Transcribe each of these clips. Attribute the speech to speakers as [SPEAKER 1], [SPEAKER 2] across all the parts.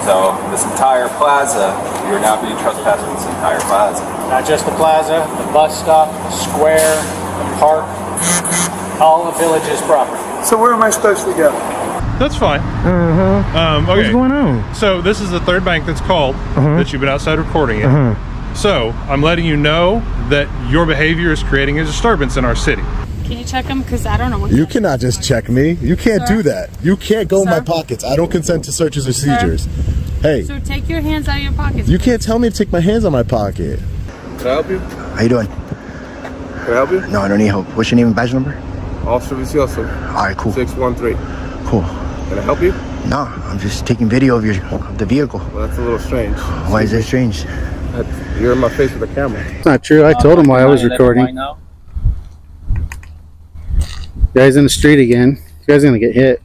[SPEAKER 1] So this entire plaza, you're now being trespassed with this entire plaza.
[SPEAKER 2] Not just the plaza, the bus stop, the square, the park, all the village's property.
[SPEAKER 3] So where am I supposed to go?
[SPEAKER 4] That's fine. Okay.
[SPEAKER 5] What's going on?
[SPEAKER 4] So this is the third bank that's called that you've been outside recording it. So I'm letting you know that your behavior is creating a disturbance in our city.
[SPEAKER 6] Can you check them? Because I don't know what.
[SPEAKER 7] You cannot just check me. You can't do that. You can't go in my pockets. I don't consent to searches or seizures. Hey.
[SPEAKER 6] So take your hands out of your pockets.
[SPEAKER 7] You can't tell me to take my hands out of my pocket.
[SPEAKER 8] Can I help you?
[SPEAKER 9] How you doing?
[SPEAKER 8] Can I help you?
[SPEAKER 9] No, I don't need help. What's your name and badge number?
[SPEAKER 8] Officer Refusal.
[SPEAKER 9] Alright, cool.
[SPEAKER 8] 613.
[SPEAKER 9] Cool.
[SPEAKER 8] Can I help you?
[SPEAKER 9] No, I'm just taking video of the vehicle.
[SPEAKER 8] Well, that's a little strange.
[SPEAKER 9] Why is that strange?
[SPEAKER 8] You're in my face with a camera.
[SPEAKER 5] It's not true. I told him why I was recording. Guy's in the street again. You guys are gonna get hit.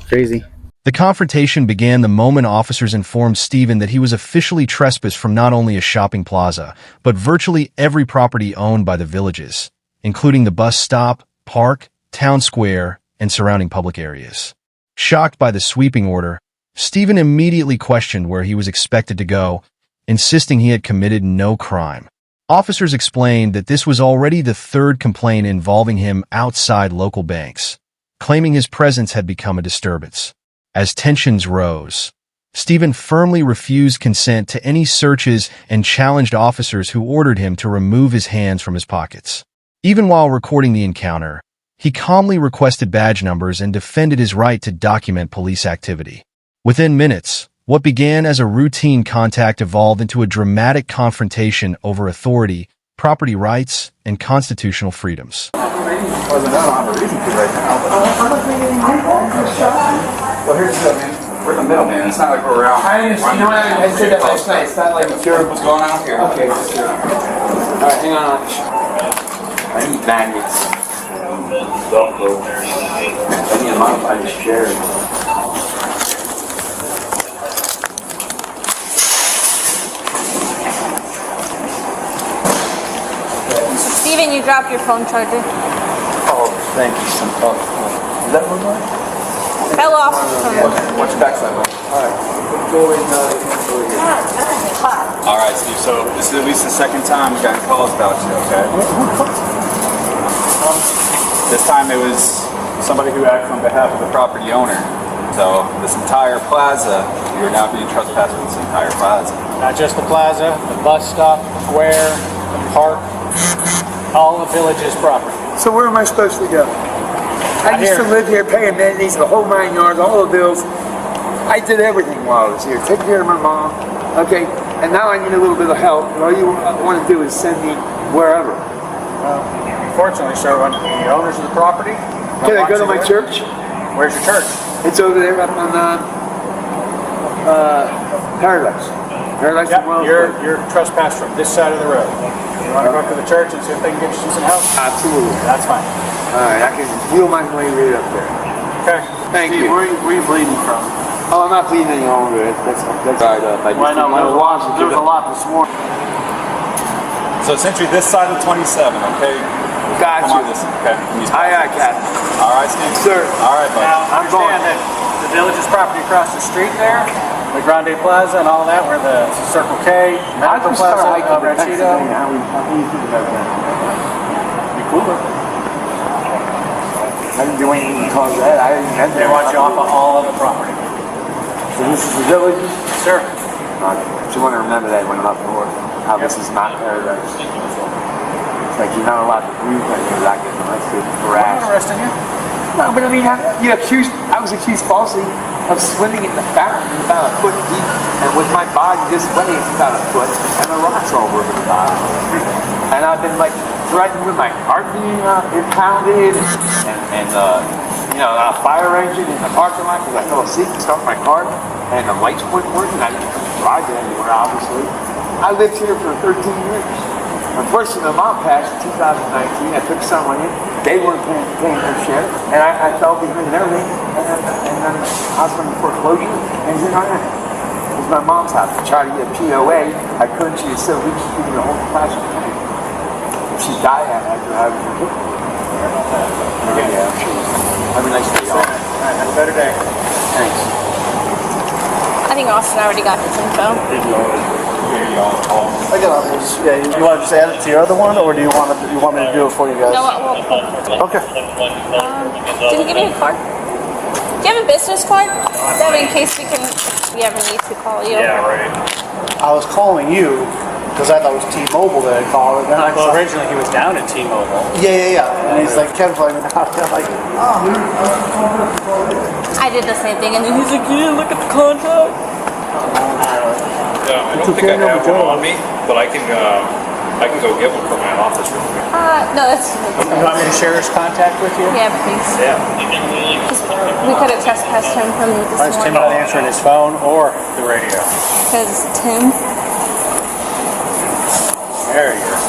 [SPEAKER 5] Crazy.
[SPEAKER 10] The confrontation began the moment officers informed Stephen that he was officially trespassed from not only a shopping plaza, but virtually every property owned by the villages, including the bus stop, park, town square, and surrounding public areas. Shocked by the sweeping order, Stephen immediately questioned where he was expected to go, insisting he had committed no crime. Officers explained that this was already the third complaint involving him outside local banks, claiming his presence had become a disturbance. As tensions rose, Stephen firmly refused consent to any searches and challenged officers who ordered him to remove his hands from his pockets. Even while recording the encounter, he calmly requested badge numbers and defended his right to document police activity. Within minutes, what began as a routine contact evolved into a dramatic confrontation over authority, property rights, and constitutional freedoms.
[SPEAKER 1] Well, here's the deal, man. We're in the middle, man. It's not like we're around.
[SPEAKER 3] I understand. You know what? I said that last night. It's not like
[SPEAKER 1] Sure, what's going on here?
[SPEAKER 3] Okay. All right, hang on. I need magnets. I need to modify this chair.
[SPEAKER 6] Steven, you dropped your phone charger.
[SPEAKER 3] Oh, thank you. Is that one more?
[SPEAKER 6] Fell off.
[SPEAKER 1] What's your backside one?
[SPEAKER 3] Alright. Go in,
[SPEAKER 1] Alright, Steve, so this is at least the second time we got calls about you, okay? This time it was somebody who acted on behalf of the property owner. So this entire plaza, you're now being trespassed with this entire plaza.
[SPEAKER 2] Not just the plaza, the bus stop, the square, the park, all the village's property.
[SPEAKER 3] So where am I supposed to go? I used to live here, pay amenities, the whole 9 yards, all the bills. I did everything while I was here. Take care of my mom. Okay, and now I need a little bit of help. And all you want to do is send me wherever.
[SPEAKER 2] Unfortunately, sir, when the owners of the property...
[SPEAKER 3] Can I go to my church?
[SPEAKER 2] Where's your church?
[SPEAKER 3] It's over there up on Paradise. Paradise.
[SPEAKER 2] Yep, you're trespassed from this side of the road. You want to go up to the church and see if they can get you some help?
[SPEAKER 3] Absolutely.
[SPEAKER 2] That's fine.
[SPEAKER 3] Alright, I can wheel my way right up there.
[SPEAKER 2] Okay.
[SPEAKER 3] Thank you.
[SPEAKER 2] Where are you bleeding from?
[SPEAKER 3] Oh, I'm not bleeding any longer. That's right up.
[SPEAKER 2] Well, I know, there was a lot this morning.
[SPEAKER 1] So essentially this side of 27, okay?
[SPEAKER 3] Got
[SPEAKER 1] Come
[SPEAKER 3] you.
[SPEAKER 1] on, this, okay?
[SPEAKER 3] Aye, aye, Captain.
[SPEAKER 1] Alright, Steve.
[SPEAKER 3] Sir.
[SPEAKER 1] Alright, buddy.
[SPEAKER 2] Now, understand that the village's property across the street there, the Grande Plaza and all that, where the Circle K, Medical Plaza, El Ranchito.
[SPEAKER 3] How do you think about that?
[SPEAKER 2] Be cooler.
[SPEAKER 3] I didn't do anything to cause that. I didn't have
[SPEAKER 2] They want you off of all of the property.
[SPEAKER 3] So this is the village?
[SPEAKER 2] Sir.
[SPEAKER 3] I just want to remember that when I'm up north. How this is not paradise. It's like you're not allowed to breathe when you're not getting arrested.
[SPEAKER 2] I'm not arresting you.
[SPEAKER 3] No, but I mean, I was accused falsely of swimming in the fountain about a foot deep, and with my body this way, it's about a foot, and the rocks all over the bottom. And I've been like threatened with my heart being impounded, and a fire engine in the parking lot because I fell asleep and stopped my car, and the lights weren't working. I didn't drive it anywhere, obviously. I lived here for 13 years. Unfortunately, my mom passed in 2019. I took someone in. They weren't paying their share, and I fell behind and everything. And then I was going to foreclosure, and here I am. It was my mom's house. I tried to get a POA. I couldn't. She was so weak, she couldn't hold the plastic tank. If she died after having her hip. Yeah, I'm sure. Have a nice day, y'all.
[SPEAKER 2] All right, have a better day.
[SPEAKER 3] Thanks.
[SPEAKER 6] think Austin already got his info.
[SPEAKER 2] I got others. Yeah, you want to just add it to your other one, or do you want me to do it for you guys?
[SPEAKER 6] No, well,
[SPEAKER 2] Okay.
[SPEAKER 6] did he give me a card? Do you have a business card? That way, in case we ever need to call you.
[SPEAKER 2] Yeah, right. I was calling you because I thought it was T-Mobile that I called, and then I saw
[SPEAKER 3] originally he was down at T-Mobile.
[SPEAKER 2] Yeah. And he's like, Kevin's like, I'm like, oh.
[SPEAKER 6] I did the same thing, and then he's like, yeah, look at the contract.
[SPEAKER 4] I don't think I have one on me, but I can go get one from my office real quick.
[SPEAKER 6] No, that's.
[SPEAKER 3] You want me to share his contact with you?
[SPEAKER 6] Yeah, please.
[SPEAKER 3] Yeah.
[SPEAKER 6] We could have trespassed him from this
[SPEAKER 3] Why is Tim
[SPEAKER 6] morning.
[SPEAKER 3] not answering his phone or the radio?
[SPEAKER 6] Because Tim.
[SPEAKER 3] There you go.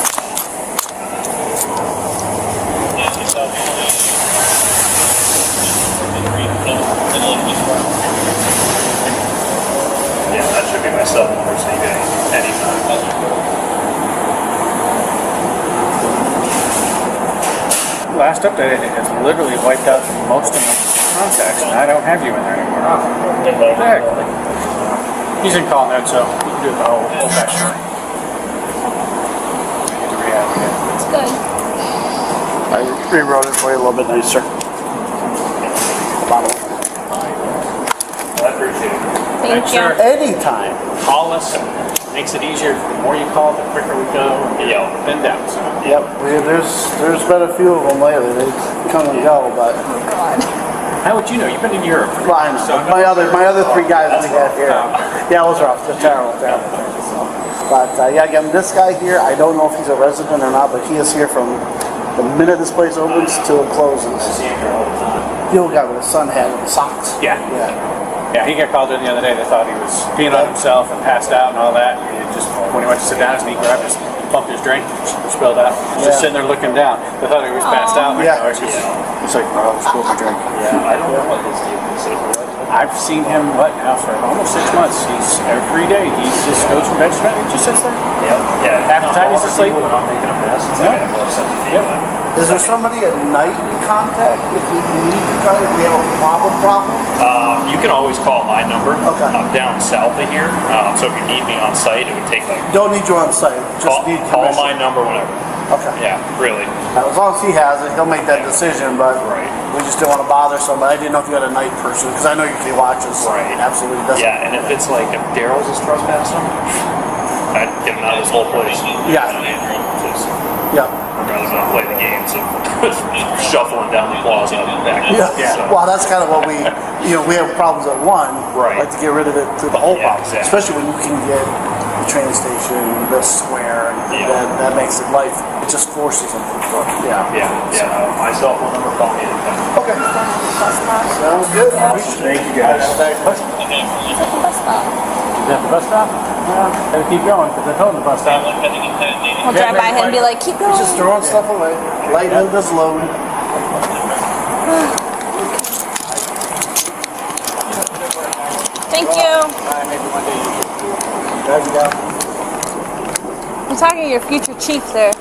[SPEAKER 4] Yeah, that should be my cell number, so you can anytime.
[SPEAKER 3] Last update, it has literally wiped out most of my contacts, and I don't have you in there anymore. What the heck? He's in call note, so we can do the whole fashioned.
[SPEAKER 6] It's good.
[SPEAKER 2] I rewrote it for you a little bit nicer.
[SPEAKER 4] I appreciate it.
[SPEAKER 6] Thank you.
[SPEAKER 2] Anytime.
[SPEAKER 3] Call us. Makes it easier. The more you call, the quicker we go.
[SPEAKER 4] Yeah.
[SPEAKER 3] Been down. So.
[SPEAKER 2] Yep. There's been a few of them lately. They come and go, but.
[SPEAKER 6] Oh, God.
[SPEAKER 3] How would you know? You've been in Europe.
[SPEAKER 2] Fine. My other three guys we have here. Yeah, those are rough. They're terrible. But yeah, again, this guy here, I don't know if he's a resident or not, but he is here from the minute this place opens till it closes. The old guy with his son had socks.
[SPEAKER 3] Yeah. Yeah, he got called in the other day. They thought he was peeing on himself and passed out and all that. And he just, when he went to sit down, he grabbed his, pumped his drink, spilled out. Just sitting there looking down. They thought he was passed out.
[SPEAKER 2] Yeah.
[SPEAKER 3] It's like, oh, spilled my drink. Yeah, I don't know what his deal is. I've seen him, now for almost 6 months. He's every day. He just goes from bed to bed. He just sits there.
[SPEAKER 4] Yeah.
[SPEAKER 3] Half the time he's asleep.
[SPEAKER 2] Is there somebody at night in contact if we need to try if we have a problem?
[SPEAKER 4] You can always call my number.
[SPEAKER 2] Okay.
[SPEAKER 4] I'm down south of here, so if you need me on site, it would take like.
[SPEAKER 2] Don't need you on site. Just need
[SPEAKER 4] Call
[SPEAKER 2] permission.
[SPEAKER 4] my number whenever.
[SPEAKER 2] Okay.
[SPEAKER 4] Yeah, really.
[SPEAKER 2] As long as he has it, he'll make that decision, but
[SPEAKER 4] Right.
[SPEAKER 2] we just didn't want to bother somebody. I didn't know if you had a night person, because I know usually watches.
[SPEAKER 4] Right.
[SPEAKER 2] Absolutely doesn't.
[SPEAKER 4] Yeah, and if it's like if Daryl's is trespassing, I'd get him out of this whole place.
[SPEAKER 2] Yeah.
[SPEAKER 4] Just,
[SPEAKER 2] Yeah.
[SPEAKER 4] I'd rather not play the games of shuffling down the plaza and back.
[SPEAKER 2] Yeah.
[SPEAKER 4] So,
[SPEAKER 2] Well, that's kind of what we have problems at one.
[SPEAKER 4] Right.
[SPEAKER 2] Like to get rid of it to the whole
[SPEAKER 4] Yeah,
[SPEAKER 2] problem.
[SPEAKER 4] exactly.
[SPEAKER 2] Especially when you can get the train station, the square, and that makes it life. It just forces them. Yeah.
[SPEAKER 4] my cell phone number, call me anytime.
[SPEAKER 2] Okay. Sounds good.
[SPEAKER 3] Thank you guys.
[SPEAKER 6] It's at the bus stop.
[SPEAKER 3] Is that the bus stop? Gotta keep going, because I told him the bus stop.
[SPEAKER 6] We'll drive by him and be like, keep going.
[SPEAKER 2] Just throwing stuff away. Light hill does load.
[SPEAKER 6] Thank you.
[SPEAKER 3] Maybe one day you
[SPEAKER 2] There you go.
[SPEAKER 6] I'm talking to your future chief there.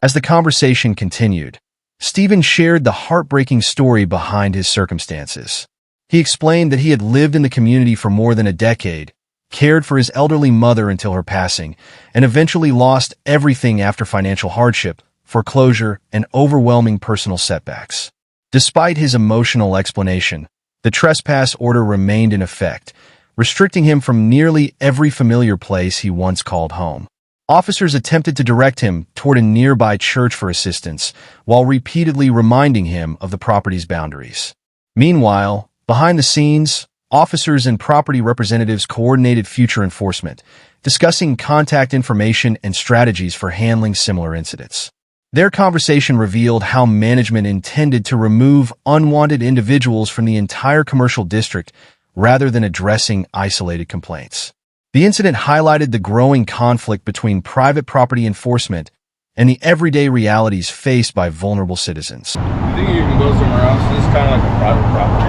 [SPEAKER 10] As the conversation continued, Stephen shared the heartbreaking story behind his circumstances. He explained that he had lived in the community for more than a decade, cared for his elderly mother until her passing, and eventually lost everything after financial hardship, foreclosure, and overwhelming personal setbacks. Despite his emotional explanation, the trespass order remained in effect, restricting him from nearly every familiar place he once called home. Officers attempted to direct him toward a nearby church for assistance, while repeatedly reminding him of the property's boundaries. Meanwhile, behind the scenes, officers and property representatives coordinated future enforcement, discussing contact information and strategies for handling similar incidents. Their conversation revealed how management intended to remove unwanted individuals from the entire commercial district rather than addressing isolated complaints. The incident highlighted the growing conflict between private property enforcement and the everyday realities faced by vulnerable citizens.
[SPEAKER 8] I think you can go somewhere else. This is kind of like a private property.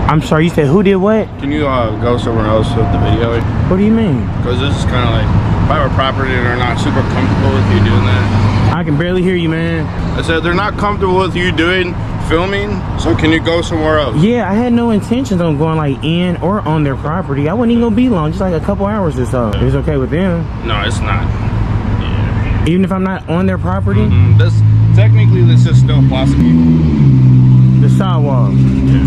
[SPEAKER 5] I'm sorry, you said who did what?
[SPEAKER 8] Can you go somewhere else with the video?
[SPEAKER 5] What do you mean?
[SPEAKER 8] Because this is kind of like private property and they're not super comfortable with you doing that.
[SPEAKER 5] I
[SPEAKER 11] can barely hear you, man.
[SPEAKER 8] I said they're not comfortable with you doing filming, so can you go somewhere else?
[SPEAKER 11] Yeah, I had no intentions on going like in or on their property. I wasn't even gonna be long, just like a couple hours or so. It's okay with them.
[SPEAKER 8] No, it's not. Yeah.
[SPEAKER 11] Even if I'm not on their property?
[SPEAKER 8] This technically this is still prosecuted.
[SPEAKER 11] The sidewalk.
[SPEAKER 8] Yeah.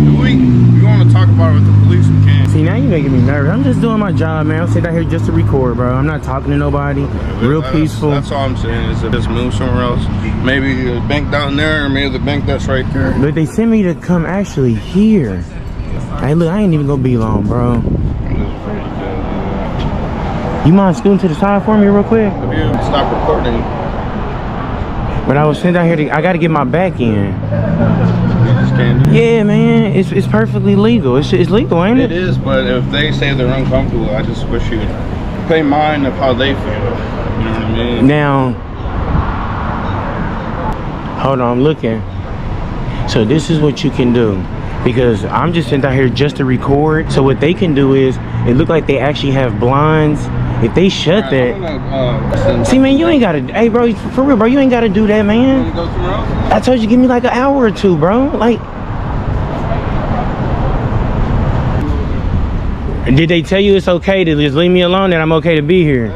[SPEAKER 8] If we want to talk about it with the police, we can.
[SPEAKER 11] See, now you're making me nervous. I'm just doing my job, man. I'm sitting out here just to record, bro. I'm not talking to nobody. Real peaceful.
[SPEAKER 8] That's all I'm saying is to just move somewhere else. Maybe the bank down there, or maybe the bank that's right there.
[SPEAKER 11] But they sent me to come actually here. Hey, look, I ain't even gonna be long, bro. You mind scooting to the side for me real quick?
[SPEAKER 8] If you stop recording.
[SPEAKER 11] But I was sent out here to, I gotta get my back in.
[SPEAKER 8] You just can't do it.
[SPEAKER 11] Yeah, man, it's perfectly legal. It's legal, ain't it?
[SPEAKER 8] It is, but if they say they're uncomfortable, I just wish you would pay mind of how they feel. You know what I mean?
[SPEAKER 11] Now, hold on, I'm looking. So this is what you can do. Because I'm just sent out here just to record. So what they can do is, it look like they actually have blinds. If they shut that, see, man, you ain't gotta. Hey, bro, for real, bro, you ain't gotta do that, man. I told you, give me like an hour or two, bro. Like, did they tell you it's okay to just leave me alone? That I'm okay to be here?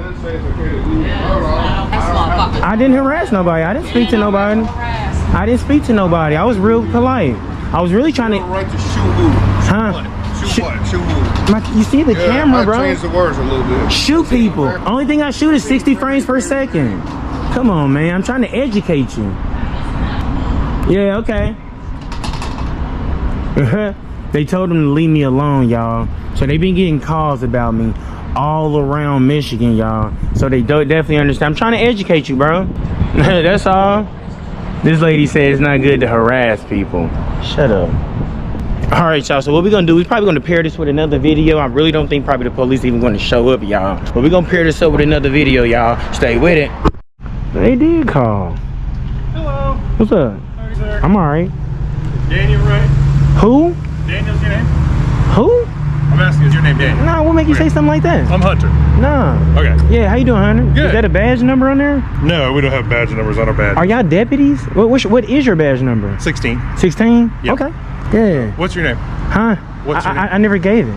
[SPEAKER 11] I didn't harass nobody. I didn't speak to nobody. I didn't speak to nobody. I was real polite. I was really trying to.
[SPEAKER 8] Right to shoot who?
[SPEAKER 11] Huh?
[SPEAKER 8] Shoot what? Shoot who?
[SPEAKER 11] You see the camera, bro?
[SPEAKER 8] I changed the words a little bit.
[SPEAKER 11] Shoot people. Only thing I shoot is 60 frames per second. Come on, man. I'm trying to educate you. Yeah, okay. They told them to leave me alone, y'all. So they been getting calls about me all around Michigan, y'all. So they definitely understand. I'm trying to educate you, bro. That's all. This lady said it's not good to harass people. Shut up. All right, y'all, so what we're gonna do, we're probably gonna pair this with another video. I really don't think probably the police even gonna show up, y'all. But we're gonna pair this up with another video, y'all. Stay with it. They did call.
[SPEAKER 4] Hello.
[SPEAKER 11] What's up?
[SPEAKER 4] How are you, sir?
[SPEAKER 11] I'm all right.
[SPEAKER 4] Daniel, right?
[SPEAKER 11] Who?
[SPEAKER 4] Daniel's your name?
[SPEAKER 11] Who?
[SPEAKER 4] I'm asking, is your name Daniel?
[SPEAKER 11] Nah, what make you say something like that?
[SPEAKER 4] I'm Hunter.
[SPEAKER 11] Nah.
[SPEAKER 4] Okay.
[SPEAKER 11] Yeah, how you doing, Hunter?
[SPEAKER 4] Good.
[SPEAKER 11] Is that a badge number on there?
[SPEAKER 4] No, we don't have badge numbers on our badge.
[SPEAKER 11] Are y'all deputies? What is your badge number?
[SPEAKER 4] 16.
[SPEAKER 11] 16?
[SPEAKER 4] Yep.
[SPEAKER 11] Okay. Yeah.
[SPEAKER 4] What's your name?
[SPEAKER 11] Huh?
[SPEAKER 4] What's your name?
[SPEAKER 11] I never gave it.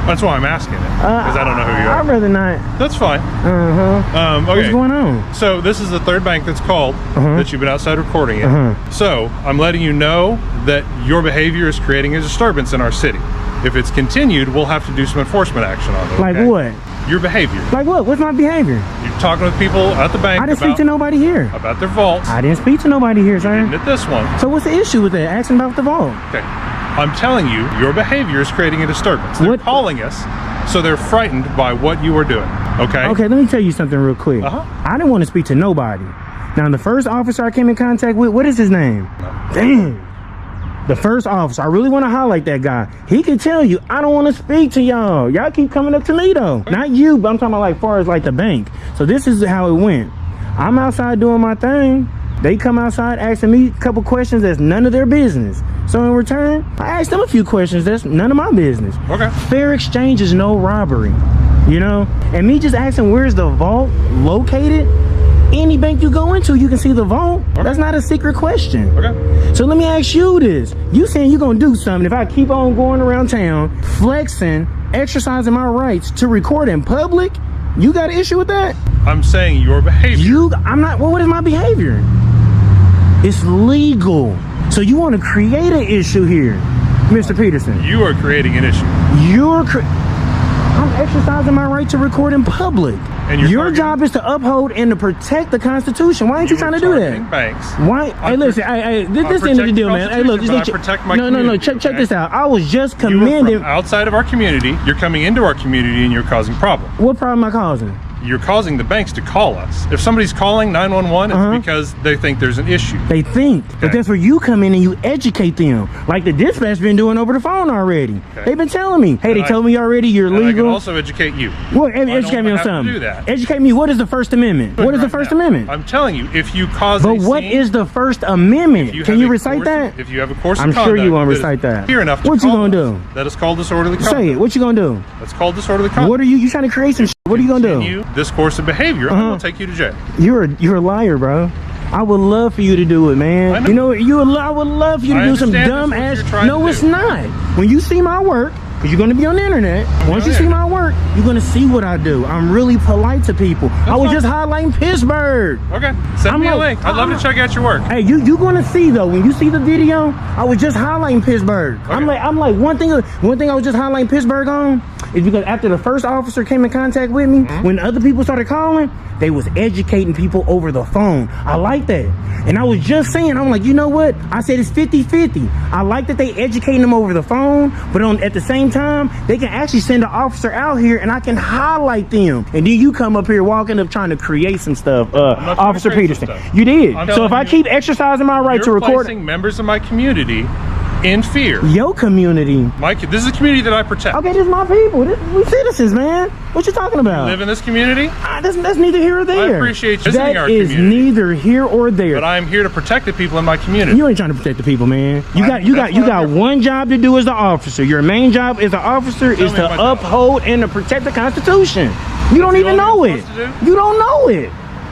[SPEAKER 4] That's why I'm asking it, because I don't know who you are.
[SPEAKER 11] I'd rather not.
[SPEAKER 4] That's fine.
[SPEAKER 11] Okay. What's going on?
[SPEAKER 4] So this is the third bank that's called that you've been outside recording it. So I'm letting you know that your behavior is creating a disturbance in our city. If it's continued, we'll have to do some enforcement action on it.
[SPEAKER 11] Like
[SPEAKER 4] okay?
[SPEAKER 11] what?
[SPEAKER 4] Your behavior.
[SPEAKER 11] Like what? What's my behavior?
[SPEAKER 4] You're talking with people at the bank.
[SPEAKER 11] I didn't speak to nobody here.
[SPEAKER 4] About their vaults.
[SPEAKER 11] I didn't speak to nobody here, sir.
[SPEAKER 4] You didn't at this one.
[SPEAKER 11] So what's the issue with that? Asking about the vault.
[SPEAKER 4] Okay. I'm telling you, your behavior is creating a disturbance. They're calling us, so they're frightened by what you are doing. Okay?
[SPEAKER 11] Okay, let me tell you something real quick. I didn't want to speak to nobody. Now, the first officer I came in contact with, what is his name? Damn. The first officer, I really want to highlight that guy. He can tell you, I don't want to speak to y'all. Y'all keep coming up to me though. Not you, but I'm talking about like far as like the bank. So this is how it went. I'm outside doing my thing. They come outside asking me a couple questions that's none of their business. So in return, I asked them a few questions that's none of my business.
[SPEAKER 4] Okay.
[SPEAKER 11] Fair exchange is no robbery, you know? And me just asking where's the vault located? Any bank you go into, you can see the vault. Okay. That's not a secret question.
[SPEAKER 4] Okay.
[SPEAKER 11] So let me ask you this. You saying you're gonna do something if I keep on going around town, flexing, exercising my rights to record in public? You got an issue with that?
[SPEAKER 4] I'm saying your behavior.
[SPEAKER 11] I'm not, well, what is my behavior? It's legal. So you want to create an issue here, Mr. Peterson.
[SPEAKER 4] You are creating an issue.
[SPEAKER 11] I'm exercising my right to record in public. And your job is to uphold and to protect the Constitution. Why ain't you trying to do that?
[SPEAKER 4] Banks.
[SPEAKER 11] Why? Hey, listen. This end of the deal, man. Hey, look. No. Check this out. I was just commending.
[SPEAKER 4] You were from outside of our community. You're coming into our community and you're causing problems.
[SPEAKER 11] What problem am I causing?
[SPEAKER 4] You're causing the banks to call us. If somebody's calling 911, it's because they think there's an issue.
[SPEAKER 11] They think. Okay. But that's where you come in and you educate them. Like the dispatch been doing over the phone already. Okay. They've been telling me, hey, they told me already you're legal.
[SPEAKER 4] I can also educate you.
[SPEAKER 11] Well, educate me on something.
[SPEAKER 4] Do that.
[SPEAKER 11] Educate me. What is the First Amendment? What is the First Amendment?
[SPEAKER 4] I'm telling you, if you cause
[SPEAKER 11] But what is the First Amendment? Can you recite that?
[SPEAKER 4] If you have a course of
[SPEAKER 11] conduct. I'm sure you won't
[SPEAKER 4] that
[SPEAKER 11] recite that.
[SPEAKER 4] Clear enough
[SPEAKER 11] what you gonna do?
[SPEAKER 4] That is called disorderly conduct.
[SPEAKER 11] Say it. What you gonna do?
[SPEAKER 4] That's called disorderly conduct.
[SPEAKER 11] What are you trying to create some shit? What are you gonna do?
[SPEAKER 4] this course of behavior, I will take you to jail.
[SPEAKER 11] You're a liar, bro. I would love for you to do it, man.
[SPEAKER 4] I know.
[SPEAKER 11] You know, I would love for you to do some dumb ass. No, it's not. When you see my work, because you're going to be on the internet. Once you see my work, you're going to see what I do. I'm really polite to people. I was just highlighting Pittsburgh.
[SPEAKER 4] Okay, send me a link. I'd love to check out your work.
[SPEAKER 11] Hey, you're going to see though. When you see the video, I was just highlighting Pittsburgh.
[SPEAKER 4] Okay.
[SPEAKER 11] I'm like one thing I was just highlighting Pittsburgh on is because after the first officer came in contact with me, when other people started calling, they was educating people over the phone. I like that. And I was just saying, I'm like, you know what? I said it's 50-50. I like that they educating them over the phone, but at the same time, they can actually send an officer out here and I can highlight them. And then you come up here walking up trying to create some stuff, Officer Peterson. You did. So if I keep exercising my right to record,
[SPEAKER 4] placing members of my community in fear.
[SPEAKER 11] Your community.
[SPEAKER 4] This is a community that I protect.
[SPEAKER 11] Okay, this is my people. We citizens, man. What you talking about?
[SPEAKER 4] You live in this community?
[SPEAKER 11] That's neither here or there.
[SPEAKER 4] I appreciate visiting our
[SPEAKER 11] community. That is neither here or there.
[SPEAKER 4] But I'm here to protect the people in my community.
[SPEAKER 11] You ain't trying to protect the people, man. You got one job to do as the officer. Your main job as the officer is to uphold and to protect the Constitution. You don't even know it. You don't know it.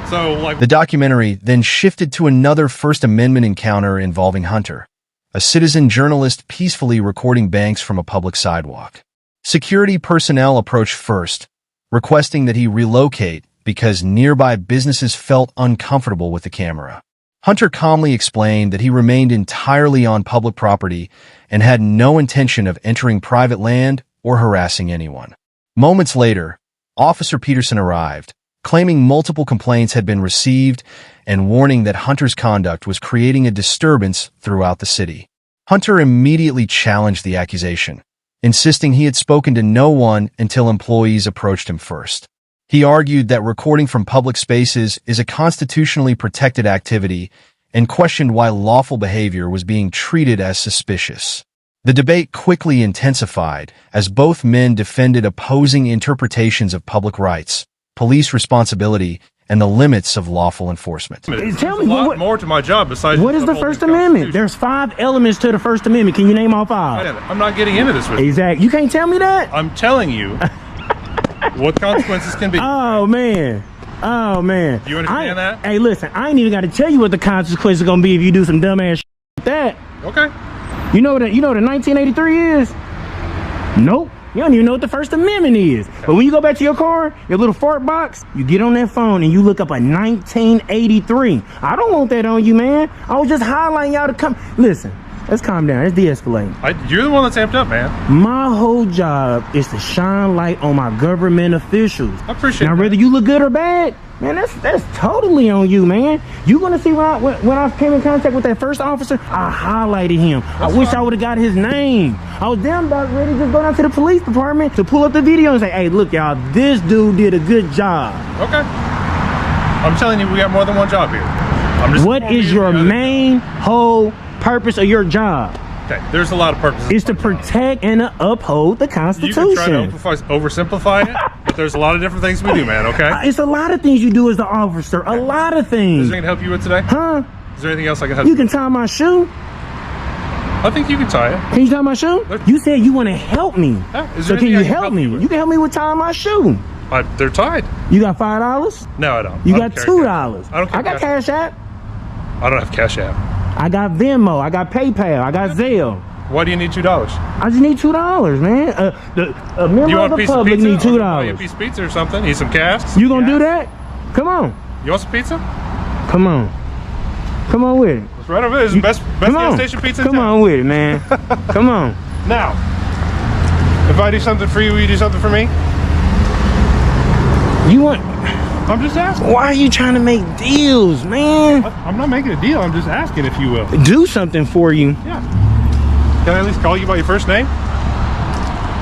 [SPEAKER 4] So,
[SPEAKER 10] the documentary then shifted to another First Amendment encounter involving Hunter, a citizen journalist peacefully recording Banks from a public sidewalk. Security personnel approached first, requesting that he relocate because nearby businesses felt uncomfortable with the camera. Hunter calmly explained that he remained entirely on public property and had no intention of entering private land or harassing anyone. Moments later, Officer Peterson arrived, claiming multiple complaints had been received and warning that Hunter's conduct was creating a disturbance throughout the city. Hunter immediately challenged the accusation, insisting he had spoken to no one until employees approached him first. He argued that recording from public spaces is a constitutionally protected activity and questioned why lawful behavior was being treated as suspicious. The debate quickly intensified as both men defended opposing interpretations of public rights, police responsibility, and the limits of lawful enforcement.
[SPEAKER 11] Tell me
[SPEAKER 4] a lot more to my job besides
[SPEAKER 11] what is the First Amendment? There's 5 elements to the First Amendment. Can you name all 5?
[SPEAKER 4] I'm not getting into this with you.
[SPEAKER 11] Exactly. You can't tell me that?
[SPEAKER 4] I'm telling you what consequences can be.
[SPEAKER 11] Oh, man. Oh, man.
[SPEAKER 4] You understand that?
[SPEAKER 11] Hey, listen, I ain't even got to tell you what the consequences are going to be if you do some dumbass like that.
[SPEAKER 4] Okay.
[SPEAKER 11] You know what 1983 is? Nope. You don't even know what the First Amendment is. But when you go back to your car, your little fart box, you get on that phone and you look up a 1983. I don't want that on you, man. I was just highlighting y'all to come. Listen, let's calm down. Let's de-escalate.
[SPEAKER 4] You're the one that's amped up, man.
[SPEAKER 11] My whole job is to shine light on my government officials.
[SPEAKER 4] I appreciate
[SPEAKER 11] now,
[SPEAKER 4] that.
[SPEAKER 11] whether you look good or bad, man, that's totally on you, man. You're gonna see when I came in contact with that first officer, I highlighted him. I wish I would have got his name. I was damn about ready to just go down to the police department to pull up the video and say, hey, look, y'all, this dude did a good job.
[SPEAKER 4] Okay. I'm telling you, we got more than one job here.
[SPEAKER 11] What is your main whole purpose of your job?
[SPEAKER 4] Okay, there's a lot of purposes.
[SPEAKER 11] It's to protect and to uphold the Constitution.
[SPEAKER 4] You can try to oversimplify it, but there's a lot of different things we do, man, okay?
[SPEAKER 11] It's a lot of things you do as the officer. A lot of things.
[SPEAKER 4] Is there anything to help you with today?
[SPEAKER 11] Huh?
[SPEAKER 4] Is there anything else I can help you
[SPEAKER 11] with? You can tie my shoe.
[SPEAKER 4] I think you can tie it.
[SPEAKER 11] Can you tie my shoe? You said you want to help me.
[SPEAKER 4] Yeah.
[SPEAKER 11] So can you help me? You can help me with tying my shoe.
[SPEAKER 4] They're tied.
[SPEAKER 11] You got $5?
[SPEAKER 4] No, I don't.
[SPEAKER 11] You got $2.
[SPEAKER 4] I don't care.
[SPEAKER 11] I got Cash App.
[SPEAKER 4] I don't have Cash App.
[SPEAKER 11] I got Venmo. I got PayPal. I got Zelle.
[SPEAKER 4] Why do you need $2?
[SPEAKER 11] I just need $2, man. A member of the public need $2.
[SPEAKER 4] Buy you a piece of pizza or something? Need some cash?
[SPEAKER 11] You gonna do that? Come on.
[SPEAKER 4] You want some pizza?
[SPEAKER 11] Come on. Come on with it.
[SPEAKER 4] It's right over there. It's the best gas station pizza in town.
[SPEAKER 11] Come on with it, man. Come on.
[SPEAKER 4] Now, if I do something for you, will you do something for me?
[SPEAKER 11] You want...
[SPEAKER 4] I'm just asking.
[SPEAKER 11] Why are you trying to make deals, man?
[SPEAKER 4] I'm not making a deal. I'm just asking, if you will.
[SPEAKER 11] Do something for you.
[SPEAKER 4] Yeah. Can I at least call you by your first name?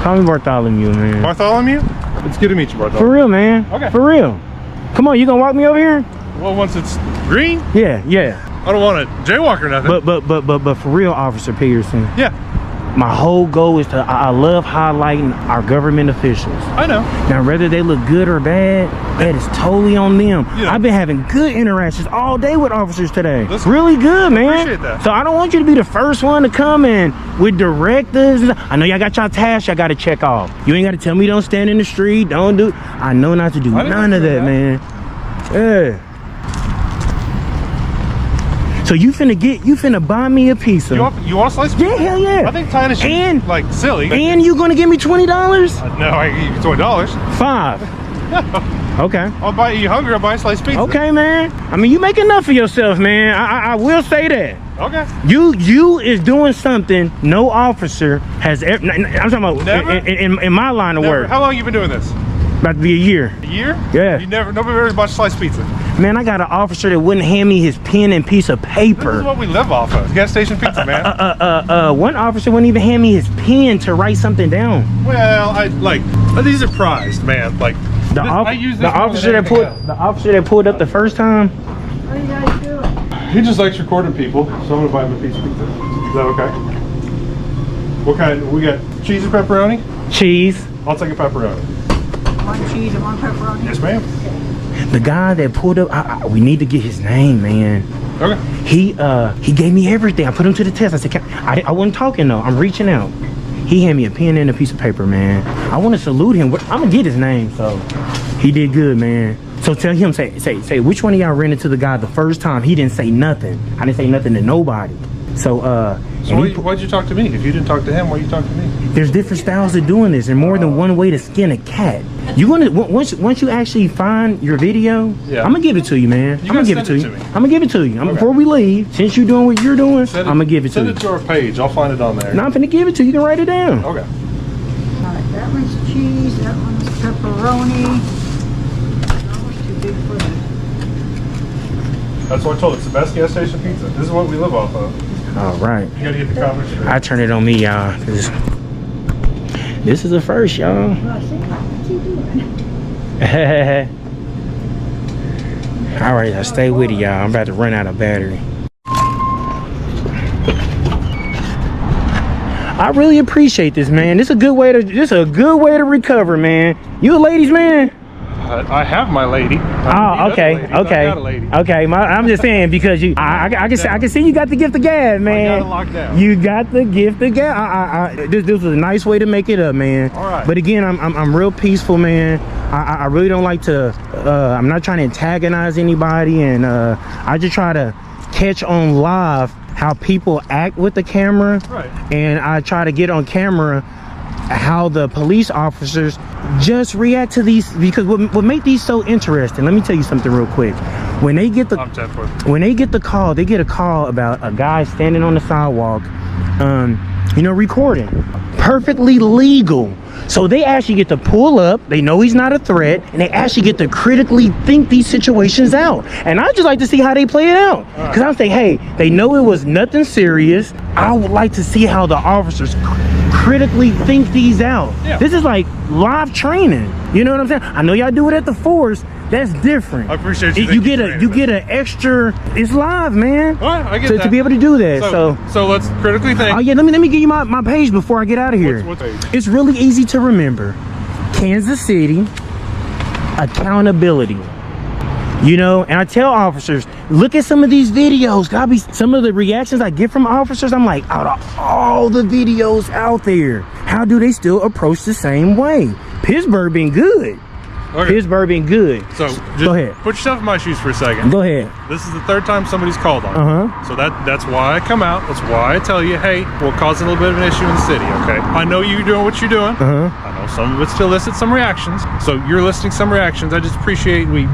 [SPEAKER 11] Call me Bartholomew, man.
[SPEAKER 4] Bartholomew? It's good to meet you, Bartholomew.
[SPEAKER 11] For real, man.
[SPEAKER 4] Okay.
[SPEAKER 11] For real. Come on, you gonna walk me over here?
[SPEAKER 4] Well, once it's green?
[SPEAKER 11] Yeah.
[SPEAKER 4] I don't want to jaywalk or nothing.
[SPEAKER 11] But for real, Officer Peterson.
[SPEAKER 4] Yeah.
[SPEAKER 11] my whole goal is to, I love highlighting our government officials.
[SPEAKER 4] I know.
[SPEAKER 11] Now, whether they look good or bad, that is totally on them.
[SPEAKER 4] Yeah.
[SPEAKER 11] I've been having good interactions all day with officers today.
[SPEAKER 4] Listen,
[SPEAKER 11] really good, man.
[SPEAKER 4] appreciate that.
[SPEAKER 11] So I don't want you to be the first one to come in with directives. I know y'all got y'all tasks y'all got to check off. You ain't got to tell me don't stand in the street, don't do. I know not to do none of that, man. Yeah. So you finna buy me a pizza.
[SPEAKER 4] You want a slice of pizza?
[SPEAKER 11] Yeah, hell yeah.
[SPEAKER 4] I think tying is like silly.
[SPEAKER 11] And you gonna give me $20?
[SPEAKER 4] No, I give you $20.
[SPEAKER 11] $5. Okay.
[SPEAKER 4] I'll buy you hungry. I'll buy a slice of pizza.
[SPEAKER 11] Okay, man. I mean, you make enough of yourself, man. I will say that.
[SPEAKER 4] Okay.
[SPEAKER 11] You is doing something no officer has ever. I'm talking about
[SPEAKER 4] Never?
[SPEAKER 11] in my line of work.
[SPEAKER 4] How long you been doing this?
[SPEAKER 11] About to be a year.
[SPEAKER 4] A year?
[SPEAKER 11] Yeah.
[SPEAKER 4] Nobody ever bought a slice of pizza.
[SPEAKER 11] Man, I got an officer that wouldn't hand me his pen and piece of paper.
[SPEAKER 4] This is what we live off of. Gas station pizza, man.
[SPEAKER 11] One officer wouldn't even hand me his pen to write something down.
[SPEAKER 4] Well, these are prized, man. Like
[SPEAKER 11] the officer that pulled up the first time.
[SPEAKER 6] What are you guys doing?
[SPEAKER 4] He just likes recording people, so I'm gonna buy him a piece of pizza. Is that okay? What kind? We got cheese and pepperoni?
[SPEAKER 11] Cheese.
[SPEAKER 4] I'll take a pepperoni.
[SPEAKER 6] One cheese and one pepperoni?
[SPEAKER 4] Yes, ma'am.
[SPEAKER 11] The guy that pulled up, we need to get his name, man.
[SPEAKER 4] Okay.
[SPEAKER 11] He gave me everything. I put him to the test. I said, I wasn't talking though. I'm reaching out. He handed me a pen and a piece of paper, man. I want to salute him. I'm gonna get his name, so he did good, man. So tell him, say, which one of y'all ran into the guy the first time? He didn't say nothing. I didn't say nothing to nobody. So
[SPEAKER 4] why'd you talk to me? If you didn't talk to him, why'd you talk to me?
[SPEAKER 11] There's different styles of doing this, and more than one way to skin a cat. You want to once you actually find your video,
[SPEAKER 4] yeah.
[SPEAKER 11] I'm gonna give it to you, man. I'm gonna give it to you.
[SPEAKER 4] Me.
[SPEAKER 11] I'm gonna give it to you.
[SPEAKER 4] Okay.
[SPEAKER 11] Before we leave, since you're doing what you're doing, I'm gonna give it to you.
[SPEAKER 4] Send it to our page. I'll find it on there.
[SPEAKER 11] No, I'm finna give it to you. You can write it down.
[SPEAKER 4] Okay.
[SPEAKER 6] Alright, that one's cheese, that one's pepperoni. That one's too big for that.
[SPEAKER 4] That's what I told you. It's the best gas station pizza. This is what we live off of.
[SPEAKER 11] All right.
[SPEAKER 4] You gotta get the comments straight.
[SPEAKER 11] I turn it on me, y'all. This is the first, y'all.
[SPEAKER 6] Well, see, what you doing?
[SPEAKER 11] All right, I stay with you, y'all. I'm about to run out of battery. I really appreciate this, man. This is a good way to recover, man. You a ladies man?
[SPEAKER 4] I have my lady.
[SPEAKER 11] Oh, okay, okay, okay. I'm just saying because I can see you got the gift of gab, man.
[SPEAKER 4] I got it locked down.
[SPEAKER 11] You got the gift of gab. This was a nice way to make it up, man.
[SPEAKER 4] All right.
[SPEAKER 11] But again, I'm real peaceful, man. I really don't like to. I'm not trying to antagonize anybody, and I just try to catch on live how people act with the camera,
[SPEAKER 4] right.
[SPEAKER 11] And I try to get on camera how the police officers just react to these, because what make these so interesting, let me tell you something real quick. When they get the call, they get a call about a guy standing on the sidewalk, recording. Perfectly legal. So they actually get to pull up, they know he's not a threat, and they actually get to critically think these situations out. And I just like to see how they play it out. Because I'm saying, hey, they know it was nothing serious. I would like to see how the officers critically think these out. Yeah. This is like live training. You know what I'm saying? I know y'all do it at the force. That's different.
[SPEAKER 4] I appreciate you.
[SPEAKER 11] You get an extra. It's live, man.
[SPEAKER 4] All right, I get that.
[SPEAKER 11] To be able to do that.
[SPEAKER 4] So let's critically think.
[SPEAKER 11] Oh yeah, let me give you my page before I get out of here.
[SPEAKER 4] What's page?
[SPEAKER 11] It's really easy to remember. Kansas City accountability. And I tell officers, look at some of these videos. Some of the reactions I get from officers, I'm like, out of all the videos out there, how do they still approach the same way? Pittsburgh been good. Okay. Pittsburgh been good.
[SPEAKER 4] So just
[SPEAKER 11] go ahead.
[SPEAKER 4] Put yourself in my shoes for a second.
[SPEAKER 11] Go ahead.
[SPEAKER 4] This is the third time somebody's called on me. So that's why I come out. That's why I tell you, hey, we're causing a little bit of an issue in the city, okay? I know you're doing what you're doing. I know some of it still elicits some reactions. So you're eliciting some reactions. I just appreciate we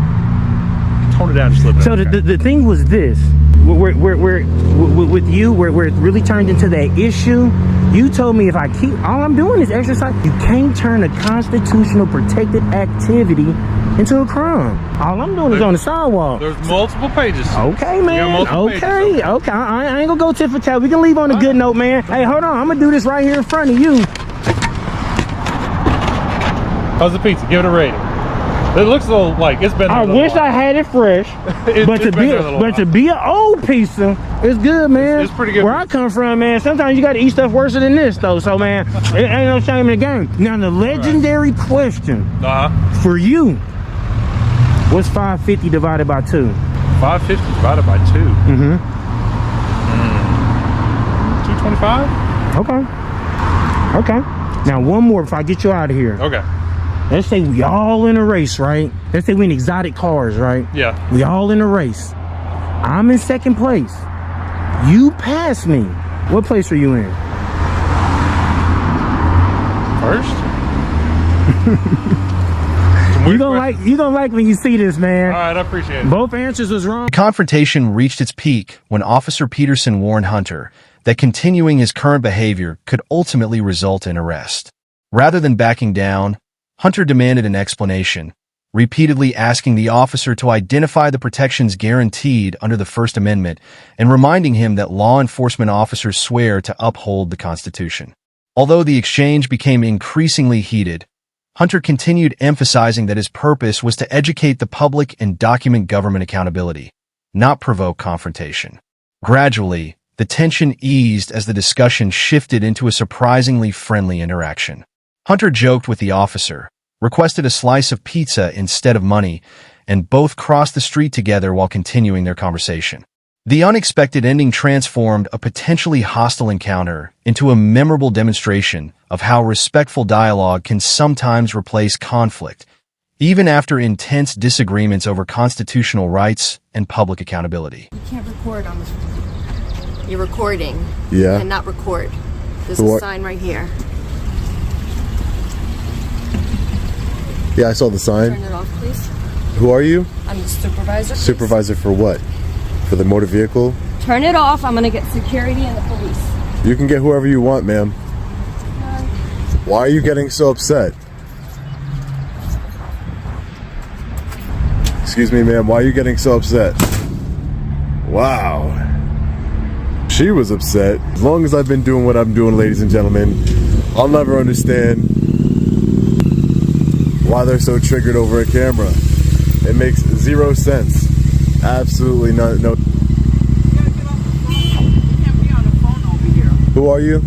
[SPEAKER 4] tone it down just a little bit.
[SPEAKER 11] So the thing was this. We're with you, where it really turned into that issue. You told me if I keep, all I'm doing is exercise. You can't turn a constitutional protected activity into a crime. All I'm doing is on the sidewalk.
[SPEAKER 4] There's multiple pages.
[SPEAKER 11] Okay, man. Okay. I ain't gonna go tit for tat. We can leave on a good note, man. Hey, hold on. I'm gonna do this right here in front of you.
[SPEAKER 4] How's the pizza? Give it a rating. It looks a little like it's been there
[SPEAKER 11] I
[SPEAKER 4] a little
[SPEAKER 11] wish
[SPEAKER 4] while.
[SPEAKER 11] I had it fresh,
[SPEAKER 4] It's
[SPEAKER 11] but
[SPEAKER 4] been there a little while.
[SPEAKER 11] to be an old pizza, it's good, man.
[SPEAKER 4] It's pretty good.
[SPEAKER 11] Where I come from, man, sometimes you got to eat stuff worse than this, though. So, man, it ain't no shame in the game. Now, the legendary question for you: what's 550 divided by 2?
[SPEAKER 4] 550 divided by 2. 225.
[SPEAKER 11] Okay. Now, one more before I get you out of here.
[SPEAKER 4] Okay.
[SPEAKER 11] Let's say we all in a race, right? Let's say we in exotic cars, right?
[SPEAKER 4] Yeah.
[SPEAKER 11] We all in a race. I'm in second place. You pass me. What place are you in?
[SPEAKER 4] First.
[SPEAKER 11] You gonna like when you see this, man.
[SPEAKER 4] All right, I appreciate it.
[SPEAKER 11] Both answers was wrong.
[SPEAKER 10] The confrontation reached its peak when Officer Peterson warned Hunter that continuing his current behavior could ultimately result in arrest. Rather than backing down, Hunter demanded an explanation, repeatedly asking the officer to identify the protections guaranteed under the First Amendment and reminding him that law enforcement officers swear to uphold the Constitution. Although the exchange became increasingly heated, Hunter continued emphasizing that his purpose was to educate the public and document government accountability, not provoke confrontation. Gradually, the tension eased as the discussion shifted into a surprisingly friendly interaction. Hunter joked with the officer, requested a slice of pizza instead of money, and both crossed the street together while continuing their conversation. The unexpected ending transformed a potentially hostile encounter into a memorable demonstration of how respectful dialogue can sometimes replace conflict, even after intense disagreements over constitutional rights and public accountability.
[SPEAKER 12] You can't record on this. You're recording.
[SPEAKER 7] Yeah.
[SPEAKER 12] You cannot record. There's
[SPEAKER 7] So
[SPEAKER 12] a
[SPEAKER 7] what-
[SPEAKER 12] sign right here.
[SPEAKER 7] Yeah, I saw the sign.
[SPEAKER 12] Turn it off, please.
[SPEAKER 7] Who are you?
[SPEAKER 12] I'm the supervisor. please.
[SPEAKER 7] Supervisor for what? For the motor vehicle?
[SPEAKER 12] Turn it off. I'm gonna get security and the police.
[SPEAKER 7] You can get whoever you want, ma'am. Why are you getting so upset? Excuse me, ma'am. Why are you getting so upset? Wow. She was upset. As long as I've been doing what I'm doing, ladies and gentlemen, I'll never understand why they're so triggered over a camera. It makes zero sense. Absolutely no.
[SPEAKER 13] You can't be on the phone over here.
[SPEAKER 7] Who are you?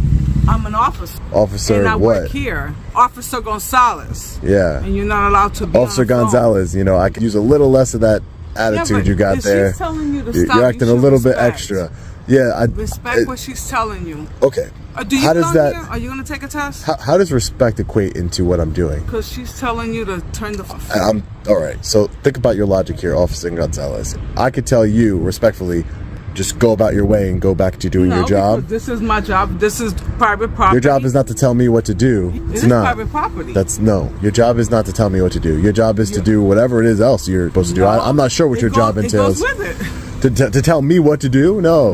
[SPEAKER 13] I'm an officer.
[SPEAKER 7] Officer
[SPEAKER 13] and I
[SPEAKER 7] what?
[SPEAKER 13] work here. Officer Gonzalez.
[SPEAKER 7] Yeah.
[SPEAKER 13] And you're not allowed to be
[SPEAKER 7] Officer
[SPEAKER 13] on the phone.
[SPEAKER 7] Gonzalez, you know, I could use a little less of that attitude
[SPEAKER 13] but
[SPEAKER 7] you got
[SPEAKER 13] if
[SPEAKER 7] there.
[SPEAKER 13] she's telling you to
[SPEAKER 7] You're
[SPEAKER 13] stop,
[SPEAKER 7] acting
[SPEAKER 13] you
[SPEAKER 7] a
[SPEAKER 13] should
[SPEAKER 7] little bit
[SPEAKER 13] respect.
[SPEAKER 7] extra. Yeah,
[SPEAKER 13] Respect what she's telling you.
[SPEAKER 7] okay.
[SPEAKER 13] Do you
[SPEAKER 7] How does
[SPEAKER 13] belong
[SPEAKER 7] that?
[SPEAKER 13] here? Are you gonna take a test?
[SPEAKER 7] How does respect equate into what I'm doing?
[SPEAKER 13] Because she's telling you to turn the.
[SPEAKER 7] I'm all right. So think about your logic here, Officer Gonzalez. I could tell you respectfully, just go about your way and go back to doing
[SPEAKER 13] No,
[SPEAKER 7] your job.
[SPEAKER 13] because this is my job. This is private property.
[SPEAKER 7] Your job is not to tell me what to do.
[SPEAKER 13] It
[SPEAKER 7] It's
[SPEAKER 13] is
[SPEAKER 7] not.
[SPEAKER 13] private property.
[SPEAKER 7] That's no. Your job is not to tell me what to do. Your job is to do whatever it is else you're supposed to do. I'm not sure what your job entails.
[SPEAKER 13] It goes with it.
[SPEAKER 7] To tell me what to do? No.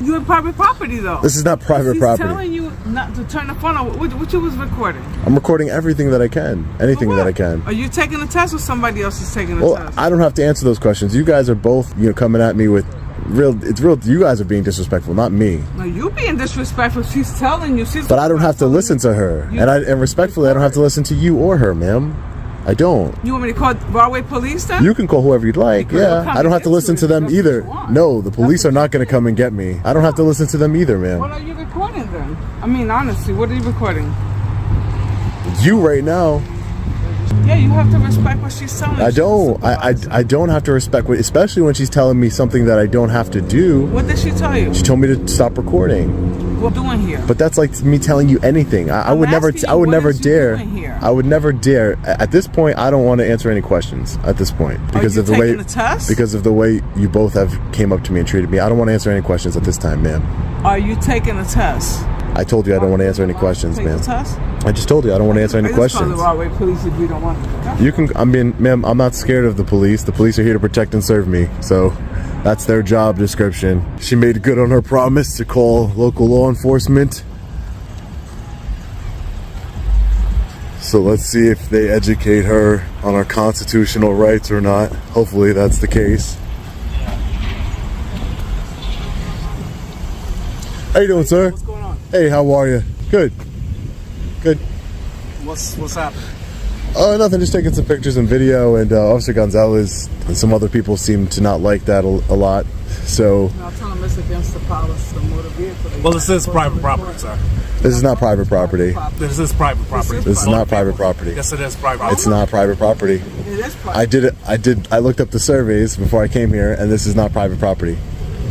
[SPEAKER 13] You're in private property though.
[SPEAKER 7] This is not private
[SPEAKER 13] She's
[SPEAKER 7] property.
[SPEAKER 13] telling you not to turn the phone on. What you was recording?
[SPEAKER 7] I'm recording everything that I can. Anything that I can.
[SPEAKER 13] Are you taking a test or somebody else is taking a
[SPEAKER 7] Well,
[SPEAKER 13] test?
[SPEAKER 7] I don't have to answer those questions. You guys are both, coming at me with it's real. You guys are being disrespectful, not me.
[SPEAKER 13] No, you being disrespectful. She's telling you.
[SPEAKER 7] But I don't have to listen to her, and respectfully, I don't have to listen to you or her, ma'am. I don't.
[SPEAKER 13] You want me to call Broadway police then?
[SPEAKER 7] You can call whoever you'd like. Yeah, I don't have to listen to them either. No, the police are not going to come and get me. I don't have to listen to them either,
[SPEAKER 13] What
[SPEAKER 7] man.
[SPEAKER 13] are you recording then? I mean, honestly, what are you recording?
[SPEAKER 7] You right now.
[SPEAKER 13] Yeah, you have to respect what she's telling you.
[SPEAKER 7] I don't. I don't have to respect, especially when she's telling me something that I don't have to do.
[SPEAKER 13] What did she tell you?
[SPEAKER 7] She told me to stop recording.
[SPEAKER 13] What are you doing here?
[SPEAKER 7] But that's like me telling you anything. I would never.
[SPEAKER 13] asking
[SPEAKER 7] I
[SPEAKER 13] you,
[SPEAKER 7] would
[SPEAKER 13] what
[SPEAKER 7] never
[SPEAKER 13] is she
[SPEAKER 7] dare.
[SPEAKER 13] doing here?
[SPEAKER 7] I would never dare. At this point, I don't want to answer any questions. At this point, because
[SPEAKER 13] you
[SPEAKER 7] of the way.
[SPEAKER 13] taking the test?
[SPEAKER 7] Because of the way you both have came up to me and treated me, I don't want to answer any questions at this time, ma'am.
[SPEAKER 13] Are you taking a test?
[SPEAKER 7] I told you I don't want to answer any questions,
[SPEAKER 13] Take
[SPEAKER 7] ma'am.
[SPEAKER 13] the test?
[SPEAKER 7] I just told you I don't want to answer any
[SPEAKER 13] I just call the
[SPEAKER 7] questions.
[SPEAKER 13] Broadway police if you don't want to.
[SPEAKER 7] You can. Ma'am, I'm not scared of the police. The police are here to protect and serve me. So. That's their job description. She made good on her promise to call local law enforcement. So let's see if they educate her on our constitutional rights or not. Hopefully that's the case. How you doing, sir?
[SPEAKER 14] What's going on?
[SPEAKER 7] Hey, how are you? Good. Good.
[SPEAKER 14] What's happening?
[SPEAKER 7] Oh, nothing. Just taking some pictures and video. And Officer Gonzalez and some other people seem to not like that a lot. So.
[SPEAKER 13] I'll tell them it's against the policy, the motor vehicle.
[SPEAKER 14] Well, this is private property, sir.
[SPEAKER 7] This is not private property.
[SPEAKER 14] This is private property.
[SPEAKER 7] This is not private property.
[SPEAKER 14] Yes, it is private.
[SPEAKER 7] It's not private property.
[SPEAKER 13] It is private.
[SPEAKER 7] I looked up the surveys before I came here, and this is not private property.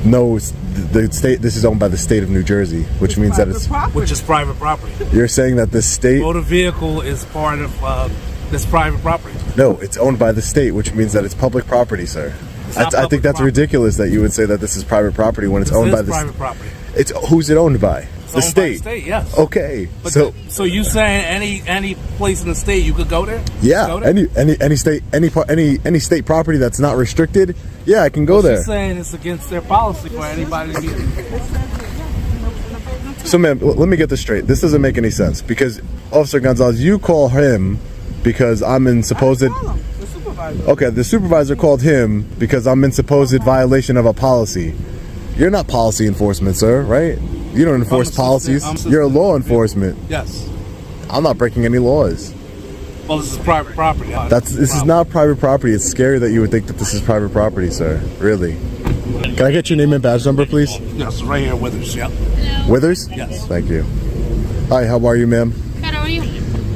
[SPEAKER 7] No, the state. This is owned by the state of New Jersey, which means that it's.
[SPEAKER 14] Which is private property.
[SPEAKER 7] You're saying that the state.
[SPEAKER 14] Motor vehicle is part of this private property.
[SPEAKER 7] No, it's owned by the state, which means that it's public property, sir. I think that's ridiculous that you would say that this is private property when it's owned by the
[SPEAKER 14] private property.
[SPEAKER 7] It's who's it owned by? The state.
[SPEAKER 14] By the state, yes.
[SPEAKER 7] Okay,
[SPEAKER 14] But
[SPEAKER 7] so
[SPEAKER 14] you saying any place in the state you could go there?
[SPEAKER 7] yeah,
[SPEAKER 14] Go there?
[SPEAKER 7] any state any state property that's not restricted, yeah, I can go there.
[SPEAKER 14] She's saying it's against their policy for anybody to be.
[SPEAKER 7] So, ma'am, let me get this straight. This doesn't make any sense because Officer Gonzalez, you call him because I'm in supposed. Okay, the supervisor called him because I'm in supposed violation of a policy. You're not policy enforcement, sir, right? You don't enforce policies. You're a law enforcement.
[SPEAKER 14] Yes.
[SPEAKER 7] I'm not breaking any laws.
[SPEAKER 14] Well, this is private property.
[SPEAKER 7] This is not private property. It's scary that you would think that this is private property, sir. Really. Can I get your name and badge number, please?
[SPEAKER 14] Yes, right here with us. Yep.
[SPEAKER 7] Withers?
[SPEAKER 14] Yes.
[SPEAKER 7] Thank you. Hi, how are you, ma'am?
[SPEAKER 6] Good, how are you?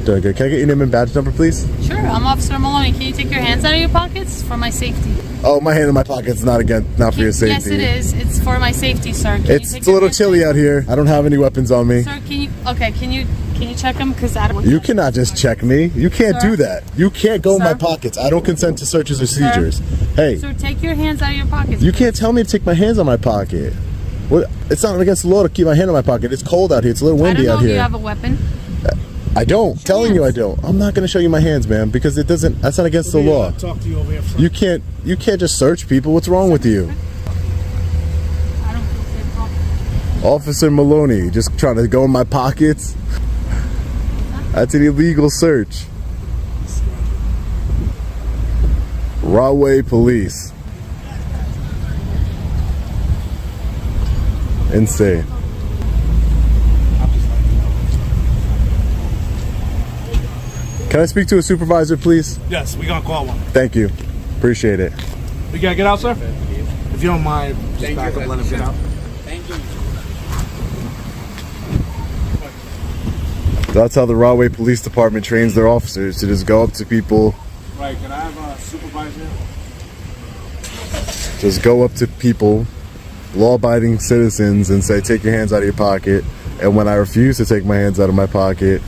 [SPEAKER 7] Doing good. Can I get your name and badge number, please?
[SPEAKER 6] Sure, I'm Officer Maloney. Can you take your hands out of your pockets for my safety?
[SPEAKER 7] Oh, my hand in my pocket's not for your safety.
[SPEAKER 6] Yes, it is. It's for my safety, sir.
[SPEAKER 7] It's a little chilly out here. I don't have any weapons on me.
[SPEAKER 6] Sir, can you check them? Because I don't.
[SPEAKER 7] You cannot just check me. You can't do that. You can't go in my pockets. I don't consent to searches or seizures. Hey.
[SPEAKER 6] Sir, take your hands out of your pockets.
[SPEAKER 7] You can't tell me to take my hands out of my pocket. What? It's not against the law to keep my hand in my pocket. It's cold out here. It's a little windy out here.
[SPEAKER 6] I don't know if you have a weapon.
[SPEAKER 7] I don't. Telling you I don't. I'm not going to show you my hands, ma'am, because it doesn't. That's not against the law.
[SPEAKER 14] Talk to you over here.
[SPEAKER 7] You can't just search people. What's wrong with you?
[SPEAKER 6] I don't feel safe.
[SPEAKER 7] Officer Maloney, just trying to go in my pockets. That's an illegal search. Rahway Police. Insane. Can I speak to a supervisor, please?
[SPEAKER 14] Yes, we're gonna call one.
[SPEAKER 7] Thank you. Appreciate it.
[SPEAKER 14] We gotta get out, sir? If you don't mind, just back up, let him get out. Thank you.
[SPEAKER 7] That's how the Rahway Police Department trains their officers, to just go up to people.
[SPEAKER 14] Right, can I have a supervisor?
[SPEAKER 7] Just go up to people, law-abiding citizens, and say, take your hands out of your pocket. And when I refuse to take my hands out of my pocket,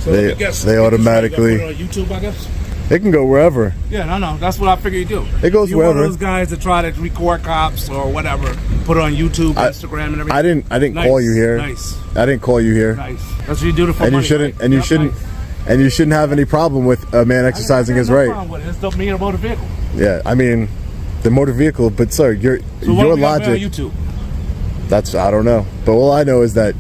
[SPEAKER 14] So
[SPEAKER 7] they automatically.
[SPEAKER 14] Put it on YouTube, I guess?
[SPEAKER 7] It can go wherever.
[SPEAKER 14] Yeah, no, that's what I figure you do.
[SPEAKER 7] It goes
[SPEAKER 14] You're
[SPEAKER 7] wherever.
[SPEAKER 14] one of those guys that try to record cops or whatever, put it on YouTube, Instagram, and everything.
[SPEAKER 7] I didn't
[SPEAKER 14] Nice,
[SPEAKER 7] call you here.
[SPEAKER 14] Nice.
[SPEAKER 7] I didn't call you here.
[SPEAKER 14] Nice. That's what you do to for
[SPEAKER 7] And
[SPEAKER 14] money,
[SPEAKER 7] you shouldn't.
[SPEAKER 14] right?
[SPEAKER 7] And you
[SPEAKER 14] Yep,
[SPEAKER 7] shouldn't.
[SPEAKER 14] nice.
[SPEAKER 7] And you shouldn't have any problem with a man exercising his
[SPEAKER 14] no
[SPEAKER 7] right.
[SPEAKER 14] problem with it. It's the mean motor vehicle.
[SPEAKER 7] Yeah, I mean, the motor vehicle. But sir,
[SPEAKER 14] So what
[SPEAKER 7] your
[SPEAKER 14] do we got
[SPEAKER 7] logic.
[SPEAKER 14] on YouTube?
[SPEAKER 7] That's I don't know. But all I know is that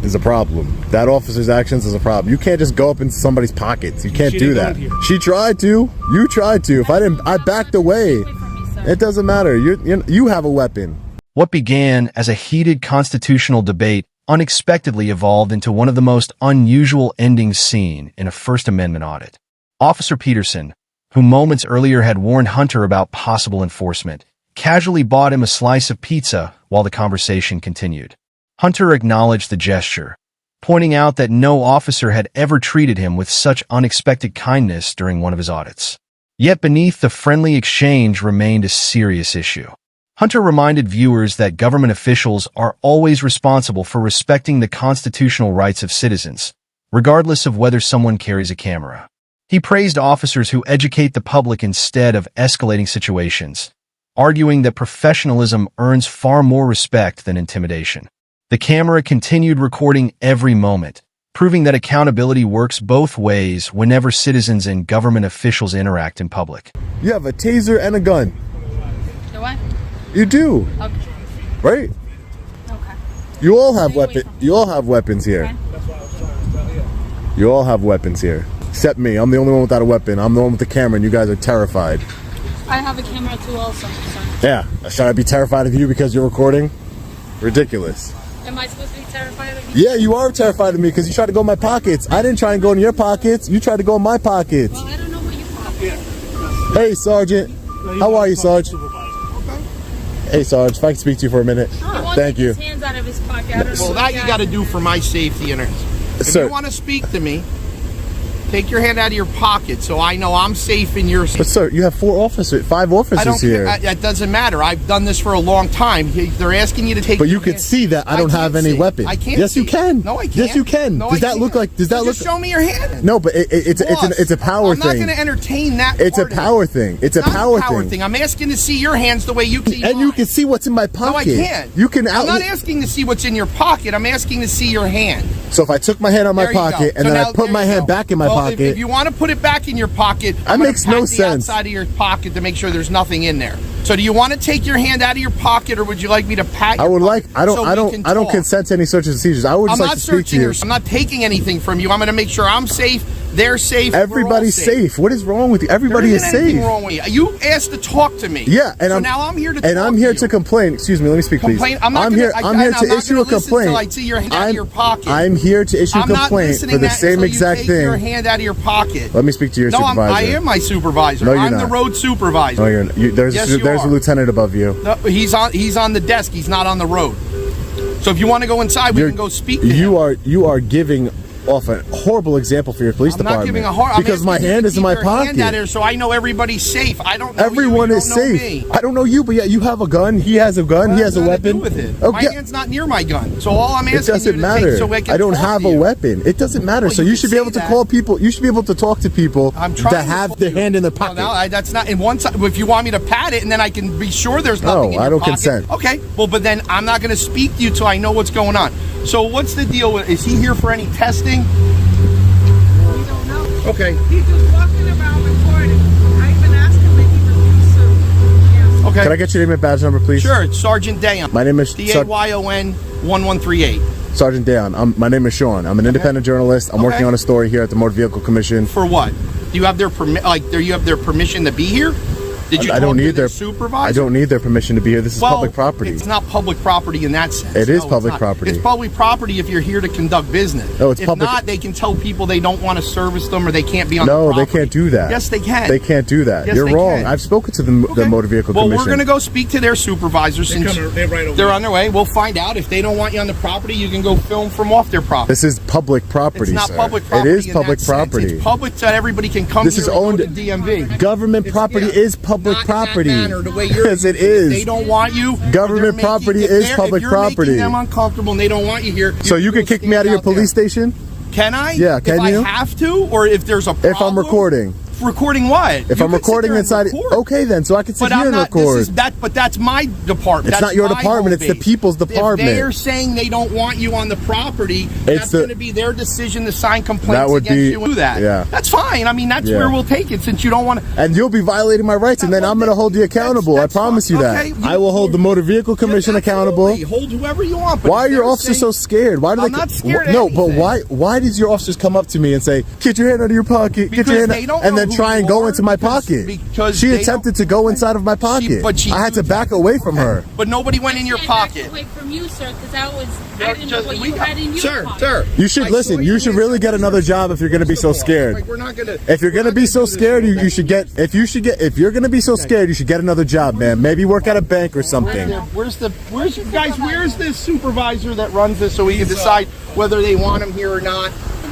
[SPEAKER 7] is a problem. That officer's actions is a problem. You can't just go up into somebody's pockets. You can't do that. She tried to. You tried to. If I didn't, I backed away. It doesn't matter. You have a weapon.
[SPEAKER 10] What began as a heated constitutional debate unexpectedly evolved into one of the most unusual endings seen in a First Amendment audit. Officer Peterson, who moments earlier had warned Hunter about possible enforcement, casually bought him a slice of pizza while the conversation continued. Hunter acknowledged the gesture, pointing out that no officer had ever treated him with such unexpected kindness during one of his audits. Yet beneath the friendly exchange remained a serious issue. Hunter reminded viewers that government officials are always responsible for respecting the constitutional rights of citizens, regardless of whether someone carries a camera. He praised officers who educate the public instead of escalating situations, arguing that professionalism earns far more respect than intimidation. The camera continued recording every moment, proving that accountability works both ways whenever citizens and government officials interact in public.
[SPEAKER 7] You have a taser and a gun.
[SPEAKER 6] Do I?
[SPEAKER 7] You do.
[SPEAKER 6] Okay.
[SPEAKER 7] Right?
[SPEAKER 6] Okay.
[SPEAKER 7] You all have You all have weapons here. You all have weapons here. Except me. I'm the only one without a weapon. I'm the one with the camera, and you guys are terrified.
[SPEAKER 6] I have a camera too, also. So.
[SPEAKER 7] Yeah. Should I be terrified of you because you're recording? Ridiculous.
[SPEAKER 15] Am I supposed to be terrified of you?
[SPEAKER 7] Yeah, you are terrified of me because you tried to go in my pockets. I didn't try and go in your pockets. You tried to go in my pockets.
[SPEAKER 15] Well, I don't know what you pocket.
[SPEAKER 7] Hey, Sergeant. How are you, Sarge? Hey, Sarge. If I can speak to you for a minute. Thank you.
[SPEAKER 15] His hands out of his pocket. I don't know
[SPEAKER 16] Well,
[SPEAKER 15] what
[SPEAKER 16] that
[SPEAKER 15] he
[SPEAKER 16] you got to
[SPEAKER 15] has.
[SPEAKER 16] do for my safety and if
[SPEAKER 7] Sir.
[SPEAKER 16] you want to speak to me, take your hand out of your pocket so I know I'm safe in your.
[SPEAKER 7] But sir, you have 5 officers
[SPEAKER 16] I don't
[SPEAKER 7] here.
[SPEAKER 16] care. That doesn't matter. I've done this for a long time. They're asking you to take.
[SPEAKER 7] But you can see that I don't have any weapon.
[SPEAKER 16] I can't.
[SPEAKER 7] Yes,
[SPEAKER 16] see
[SPEAKER 7] you can.
[SPEAKER 16] No, I can't.
[SPEAKER 7] Yes, you can.
[SPEAKER 16] No,
[SPEAKER 7] Does
[SPEAKER 16] I
[SPEAKER 7] that look
[SPEAKER 16] can't.
[SPEAKER 7] like? Does that
[SPEAKER 16] So
[SPEAKER 7] look?
[SPEAKER 16] just show me your hand.
[SPEAKER 7] No, but it's a power
[SPEAKER 16] I'm
[SPEAKER 7] thing.
[SPEAKER 16] not going to entertain that.
[SPEAKER 7] It's a
[SPEAKER 16] part of it.
[SPEAKER 7] power thing. It's a
[SPEAKER 16] Not
[SPEAKER 7] power
[SPEAKER 16] thing.
[SPEAKER 7] thing.
[SPEAKER 16] I'm asking to see your hands the way you see
[SPEAKER 7] And you can see what's in my
[SPEAKER 16] No, I
[SPEAKER 7] pocket.
[SPEAKER 16] can't.
[SPEAKER 7] You can
[SPEAKER 16] I'm not asking to see what's in your pocket. I'm asking to see your hand.
[SPEAKER 7] So if I took my hand out of my
[SPEAKER 16] There you go.
[SPEAKER 7] pocket and
[SPEAKER 16] So
[SPEAKER 7] then
[SPEAKER 16] now-
[SPEAKER 7] I put
[SPEAKER 16] there
[SPEAKER 7] my
[SPEAKER 16] you
[SPEAKER 7] hand
[SPEAKER 16] go.
[SPEAKER 7] back in my
[SPEAKER 16] Well,
[SPEAKER 7] pocket,
[SPEAKER 16] If you want to put it back in your pocket,
[SPEAKER 7] That makes no
[SPEAKER 16] the
[SPEAKER 7] sense.
[SPEAKER 16] outside of your pocket to make sure there's nothing in there. So do you want to take your hand out of your pocket, or would you like me to pat?
[SPEAKER 7] I
[SPEAKER 16] your
[SPEAKER 7] would like.
[SPEAKER 16] pocket
[SPEAKER 7] I don't.
[SPEAKER 16] so
[SPEAKER 7] I
[SPEAKER 16] we
[SPEAKER 7] don't.
[SPEAKER 16] can
[SPEAKER 7] I don't
[SPEAKER 16] talk?
[SPEAKER 7] consent to any searches and seizures. I would just
[SPEAKER 16] I'm
[SPEAKER 7] like
[SPEAKER 16] not
[SPEAKER 7] to speak to
[SPEAKER 16] searching
[SPEAKER 7] you.
[SPEAKER 16] I'm not taking anything from you. I'm going to make sure I'm safe. They're safe. we're all
[SPEAKER 7] Everybody's safe. What is wrong with you? Everybody
[SPEAKER 16] There
[SPEAKER 7] is
[SPEAKER 16] isn't anything
[SPEAKER 7] safe.
[SPEAKER 16] wrong with you. You asked to talk to me.
[SPEAKER 7] Yeah, and
[SPEAKER 16] so
[SPEAKER 7] I'm
[SPEAKER 16] now I'm here to.
[SPEAKER 7] and
[SPEAKER 16] talk
[SPEAKER 7] I'm here
[SPEAKER 16] to
[SPEAKER 7] to complain. Excuse me. Let me speak, please.
[SPEAKER 16] Complain? I'm not gonna,
[SPEAKER 7] here. I'm here to issue a complaint.
[SPEAKER 16] Until I see your hand out of your pocket.
[SPEAKER 7] I'm here to issue a
[SPEAKER 16] I'm not
[SPEAKER 7] complaint
[SPEAKER 16] listening
[SPEAKER 7] for the
[SPEAKER 16] that
[SPEAKER 7] same
[SPEAKER 16] until
[SPEAKER 7] exact
[SPEAKER 16] you take your
[SPEAKER 7] thing.
[SPEAKER 16] hand out of your pocket.
[SPEAKER 7] Let me speak to your
[SPEAKER 16] No,
[SPEAKER 7] supervisor.
[SPEAKER 16] I am my supervisor.
[SPEAKER 7] No, you're
[SPEAKER 16] I'm
[SPEAKER 7] not.
[SPEAKER 16] the road supervisor.
[SPEAKER 7] No, you're not. There's
[SPEAKER 16] Yes,
[SPEAKER 7] a,
[SPEAKER 16] you
[SPEAKER 7] there's a
[SPEAKER 16] are.
[SPEAKER 7] lieutenant above you.
[SPEAKER 16] No, he's on the desk. He's not on the road. So if you want to go inside, we can go speak to him.
[SPEAKER 7] You are giving off a horrible example for your police
[SPEAKER 16] I'm
[SPEAKER 7] department.
[SPEAKER 16] not giving a hard
[SPEAKER 7] because my hand is in my pocket.
[SPEAKER 16] Hand out here so I know everybody's safe. I don't know
[SPEAKER 7] Everyone
[SPEAKER 16] you, you
[SPEAKER 7] is
[SPEAKER 16] don't know
[SPEAKER 7] safe.
[SPEAKER 16] me.
[SPEAKER 7] I don't know you, but yeah, you have a gun. He has a gun. He has a weapon.
[SPEAKER 16] With it.
[SPEAKER 7] Okay.
[SPEAKER 16] My hand's not near my gun. So all I'm asking
[SPEAKER 7] It doesn't
[SPEAKER 16] you to
[SPEAKER 7] matter.
[SPEAKER 16] take so I can
[SPEAKER 7] I don't
[SPEAKER 16] talk
[SPEAKER 7] have
[SPEAKER 16] to
[SPEAKER 7] a
[SPEAKER 16] you.
[SPEAKER 7] weapon. It doesn't matter.
[SPEAKER 16] Well,
[SPEAKER 7] so
[SPEAKER 16] you
[SPEAKER 7] you
[SPEAKER 16] can
[SPEAKER 7] should be
[SPEAKER 16] say
[SPEAKER 7] able to
[SPEAKER 16] that.
[SPEAKER 7] call people. You should be able to talk to people
[SPEAKER 16] I'm trying
[SPEAKER 7] that
[SPEAKER 16] to
[SPEAKER 7] have
[SPEAKER 16] call
[SPEAKER 7] their
[SPEAKER 16] you.
[SPEAKER 7] hand in their
[SPEAKER 16] Well,
[SPEAKER 7] pocket.
[SPEAKER 16] no, that's not. And once, if you want me to pat it, and then I can be sure there's nothing in
[SPEAKER 7] No,
[SPEAKER 16] your
[SPEAKER 7] I don't
[SPEAKER 16] pocket.
[SPEAKER 7] consent.
[SPEAKER 16] Okay. Well, but then I'm not going to speak to you till I know what's going on. So what's the deal with? Is he here for any testing?
[SPEAKER 13] We don't know.
[SPEAKER 16] Okay.
[SPEAKER 13] He's just walking around recording. I even asked him and he refused to. Yes.
[SPEAKER 16] Okay.
[SPEAKER 7] Can I get your name and badge number, please?
[SPEAKER 16] Sure. It's Sergeant Dayon.
[SPEAKER 7] My name is
[SPEAKER 16] Dayon 1138.
[SPEAKER 7] Sergeant Dayon. My name is Sean. I'm an independent journalist. I'm working on a story here at the Motor Vehicle Commission.
[SPEAKER 16] For what? Do you have their do you have their permission to be here? Did you
[SPEAKER 7] I don't
[SPEAKER 16] talk to
[SPEAKER 7] need their
[SPEAKER 16] supervisor?
[SPEAKER 7] I don't need their permission to be here. This is public property.
[SPEAKER 16] It's not public property in that sense.
[SPEAKER 7] It is
[SPEAKER 16] No,
[SPEAKER 7] public
[SPEAKER 16] it's not.
[SPEAKER 7] property.
[SPEAKER 16] It's public property if you're here to conduct business.
[SPEAKER 7] No, it's
[SPEAKER 16] if
[SPEAKER 7] public-
[SPEAKER 16] not, they can tell people they don't want to service them or they can't be on
[SPEAKER 7] No,
[SPEAKER 16] the
[SPEAKER 7] they
[SPEAKER 16] property.
[SPEAKER 7] can't do that.
[SPEAKER 16] Yes, they can.
[SPEAKER 7] They can't do that.
[SPEAKER 16] Yes,
[SPEAKER 7] You're
[SPEAKER 16] they
[SPEAKER 7] wrong.
[SPEAKER 16] can.
[SPEAKER 7] I've spoken to the Motor Vehicle
[SPEAKER 16] Well,
[SPEAKER 7] Commission.
[SPEAKER 16] we're going to go speak to their supervisor since
[SPEAKER 14] They're right over
[SPEAKER 16] they're
[SPEAKER 14] there.
[SPEAKER 16] on their way. We'll find out. If they don't want you on the property, you can go film from off their property.
[SPEAKER 7] This is public property,
[SPEAKER 16] It's not
[SPEAKER 7] sir.
[SPEAKER 16] public property.
[SPEAKER 7] It is
[SPEAKER 16] in
[SPEAKER 7] public
[SPEAKER 16] that sense.
[SPEAKER 7] property.
[SPEAKER 16] It's public so that everybody can come
[SPEAKER 7] This
[SPEAKER 16] here
[SPEAKER 7] is
[SPEAKER 16] and go
[SPEAKER 7] owned-
[SPEAKER 16] to DMV.
[SPEAKER 7] Government property is public property. Yes, it is.
[SPEAKER 16] They don't want you.
[SPEAKER 7] Government property is public
[SPEAKER 16] if you're
[SPEAKER 7] property.
[SPEAKER 16] Making them uncomfortable and they don't want you here.
[SPEAKER 7] So you can kick me out of your police station?
[SPEAKER 16] Can I?
[SPEAKER 7] Yeah, can
[SPEAKER 16] if
[SPEAKER 7] you?
[SPEAKER 16] I have to, or if there's a problem?
[SPEAKER 7] If I'm recording.
[SPEAKER 16] Recording what?
[SPEAKER 7] If
[SPEAKER 16] You
[SPEAKER 7] I'm
[SPEAKER 16] could sit
[SPEAKER 7] recording
[SPEAKER 16] there and
[SPEAKER 7] inside,
[SPEAKER 16] record.
[SPEAKER 7] okay then, so I can sit
[SPEAKER 16] But
[SPEAKER 7] here
[SPEAKER 16] I'm
[SPEAKER 7] and
[SPEAKER 16] not.
[SPEAKER 7] record.
[SPEAKER 16] This is that. But that's my department.
[SPEAKER 7] It's
[SPEAKER 16] That's
[SPEAKER 7] not your
[SPEAKER 16] my
[SPEAKER 7] department,
[SPEAKER 16] home
[SPEAKER 7] it's the
[SPEAKER 16] base.
[SPEAKER 7] people's department.
[SPEAKER 16] If they're saying they don't want you on the property, that's
[SPEAKER 7] the-
[SPEAKER 16] going to be their decision to sign complaints
[SPEAKER 7] That would
[SPEAKER 16] against
[SPEAKER 7] be-
[SPEAKER 16] you and do that.
[SPEAKER 7] yeah.
[SPEAKER 16] That's fine. I mean, that's
[SPEAKER 7] Yeah.
[SPEAKER 16] where we'll take it since you don't want to.
[SPEAKER 7] And you'll be violating my rights, and then I'm going to hold you accountable. I promise you that.
[SPEAKER 16] okay.
[SPEAKER 7] I will hold the Motor Vehicle Commission accountable.
[SPEAKER 16] Hold whoever you want. But
[SPEAKER 7] Why are
[SPEAKER 16] if
[SPEAKER 7] your
[SPEAKER 16] they're
[SPEAKER 7] officers
[SPEAKER 16] saying-
[SPEAKER 7] so scared? Why do
[SPEAKER 16] I'm
[SPEAKER 7] they?
[SPEAKER 16] not scared of
[SPEAKER 7] No, but
[SPEAKER 16] anything.
[SPEAKER 7] why does your officers come up to me and say, "Get your hand out of your pocket, get your
[SPEAKER 16] Because
[SPEAKER 7] hand,"
[SPEAKER 16] they don't
[SPEAKER 7] and
[SPEAKER 16] know
[SPEAKER 7] then
[SPEAKER 16] who
[SPEAKER 7] try and
[SPEAKER 16] you
[SPEAKER 7] go
[SPEAKER 16] are,
[SPEAKER 7] into my
[SPEAKER 16] because-
[SPEAKER 7] pocket?
[SPEAKER 16] because
[SPEAKER 7] She
[SPEAKER 16] they
[SPEAKER 7] attempted to go inside of my pocket.
[SPEAKER 16] but she
[SPEAKER 7] I had to back away from her.
[SPEAKER 16] But nobody went in your pocket.
[SPEAKER 15] Away from you, sir, because I didn't know what
[SPEAKER 16] We
[SPEAKER 15] you
[SPEAKER 16] got-
[SPEAKER 15] had in your
[SPEAKER 16] sir,
[SPEAKER 15] pocket.
[SPEAKER 16] sir.
[SPEAKER 7] You should
[SPEAKER 16] I
[SPEAKER 7] listen.
[SPEAKER 16] saw
[SPEAKER 7] You should really get another job if you're going to be so scared.
[SPEAKER 16] Like, we're not gonna.
[SPEAKER 7] If you're going to be so scared, you should get. If you're going to be so scared, you should get another job, man. Maybe work at a bank or something.
[SPEAKER 16] Where's you guys? Where's this supervisor that runs this so we can decide whether they want him here or not?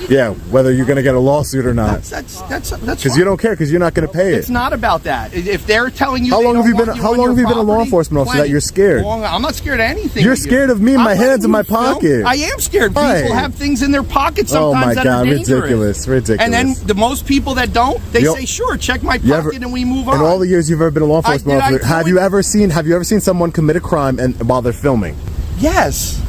[SPEAKER 7] Yeah, whether you're going to get a lawsuit or not.
[SPEAKER 16] That's
[SPEAKER 7] Because you don't care, because you're not going to pay it.
[SPEAKER 16] It's not about that. If they're telling you,
[SPEAKER 7] How
[SPEAKER 16] they
[SPEAKER 7] long
[SPEAKER 16] don't
[SPEAKER 7] have you been?
[SPEAKER 16] want
[SPEAKER 7] How
[SPEAKER 16] on
[SPEAKER 7] long
[SPEAKER 16] your
[SPEAKER 7] have you been a law
[SPEAKER 16] property,
[SPEAKER 7] enforcement officer that
[SPEAKER 16] plenty.
[SPEAKER 7] you're scared?
[SPEAKER 16] I'm not scared of anything.
[SPEAKER 7] You're
[SPEAKER 16] with you.
[SPEAKER 7] scared of me and my
[SPEAKER 16] I'm
[SPEAKER 7] hands in my
[SPEAKER 16] letting you film.
[SPEAKER 7] pocket.
[SPEAKER 16] I am scared.
[SPEAKER 7] Why?
[SPEAKER 16] People have things in their pockets
[SPEAKER 7] Oh
[SPEAKER 16] sometimes
[SPEAKER 7] my
[SPEAKER 16] that
[SPEAKER 7] God,
[SPEAKER 16] are dangerous.
[SPEAKER 7] ridiculous.
[SPEAKER 16] And then the most people that don't, they
[SPEAKER 7] You-
[SPEAKER 16] say, "Sure, check my
[SPEAKER 7] You
[SPEAKER 16] pocket,"
[SPEAKER 7] ever-
[SPEAKER 16] and we move on.
[SPEAKER 7] In all the years you've ever been a law enforcement
[SPEAKER 16] did I
[SPEAKER 7] officer, have
[SPEAKER 16] do
[SPEAKER 7] you
[SPEAKER 16] it?
[SPEAKER 7] ever seen someone commit a crime and while they're filming?
[SPEAKER 16] Yes.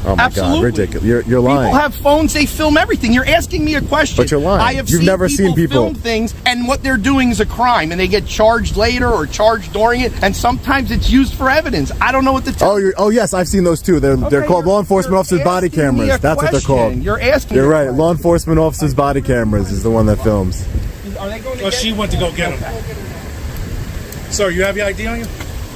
[SPEAKER 7] Oh my
[SPEAKER 16] Absolutely.
[SPEAKER 7] God, ridiculous! You're lying.
[SPEAKER 16] People have phones; they film everything. You're asking me a question,
[SPEAKER 7] But you're lying.
[SPEAKER 16] I have
[SPEAKER 7] You've never seen people
[SPEAKER 16] film things, and what they're doing is a crime, and they get charged later or charged during it, and sometimes it's used for evidence. I don't know what to tell.
[SPEAKER 7] Oh, yes, I've seen those too. They're called law enforcement officers' body
[SPEAKER 16] asking me
[SPEAKER 7] cameras.
[SPEAKER 16] a
[SPEAKER 7] That's what they're called.
[SPEAKER 16] question. You're asking.
[SPEAKER 7] You're
[SPEAKER 16] me a
[SPEAKER 7] right.
[SPEAKER 16] question.
[SPEAKER 7] Law enforcement officers' body cameras is the one that films.
[SPEAKER 16] Are they going to
[SPEAKER 14] Well, she went to go get him. Sir, you have your ID on you?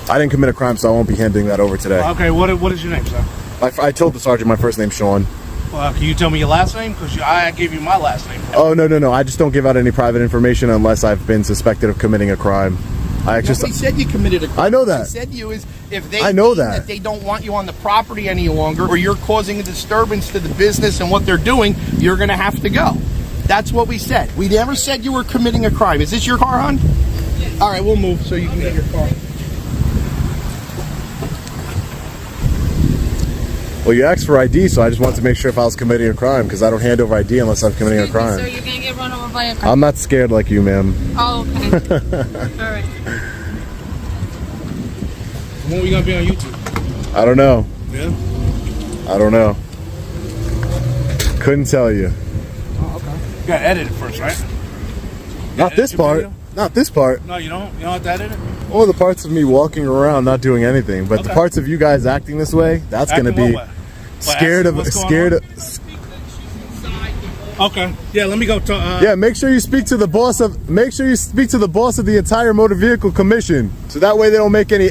[SPEAKER 7] I didn't commit a crime, so I won't be handing that over today.
[SPEAKER 14] Okay, what is your name, sir?
[SPEAKER 7] I told the sergeant my first name's Sean.
[SPEAKER 14] Well, can you tell me your last name? Because I gave you my last name.
[SPEAKER 7] Oh, no. I just don't give out any private information unless I've been suspected of committing a crime.
[SPEAKER 16] Nobody said you committed a crime.
[SPEAKER 7] I know that.
[SPEAKER 16] What they said you is if they
[SPEAKER 7] I know
[SPEAKER 16] deem
[SPEAKER 7] that.
[SPEAKER 16] they don't want you on the property any longer, or you're causing a disturbance to the business and what they're doing, you're going to have to go. That's what we said. We never said you were committing a crime. Is this your car, hon? Yes. All right, we'll move so you can get your car.
[SPEAKER 7] Well, you asked for ID, so I just wanted to make sure if I was committing a crime, because I don't hand over ID unless I'm committing a crime.
[SPEAKER 15] So you're gonna get run over by a car?
[SPEAKER 7] I'm not scared like you, ma'am.
[SPEAKER 15] Oh, okay. All right.
[SPEAKER 14] When are we gonna be on YouTube?
[SPEAKER 7] I don't know.
[SPEAKER 14] Yeah.
[SPEAKER 7] I don't know. Couldn't tell you.
[SPEAKER 14] Oh, okay. You gotta edit it first, right?
[SPEAKER 7] Not this part.
[SPEAKER 14] Video?
[SPEAKER 7] Not this part.
[SPEAKER 14] No, you don't. You don't have to edit it.
[SPEAKER 7] Or the parts of me walking around not doing anything, but the
[SPEAKER 14] Okay.
[SPEAKER 7] parts of you guys acting this way, that's
[SPEAKER 14] Acting
[SPEAKER 7] gonna be
[SPEAKER 14] what way?
[SPEAKER 7] scared of.
[SPEAKER 14] Okay. Yeah. Let me go talk.
[SPEAKER 7] Yeah, make sure you speak to the boss of. Make sure you speak to the boss of the entire motor vehicle commission, so that way they don't make any.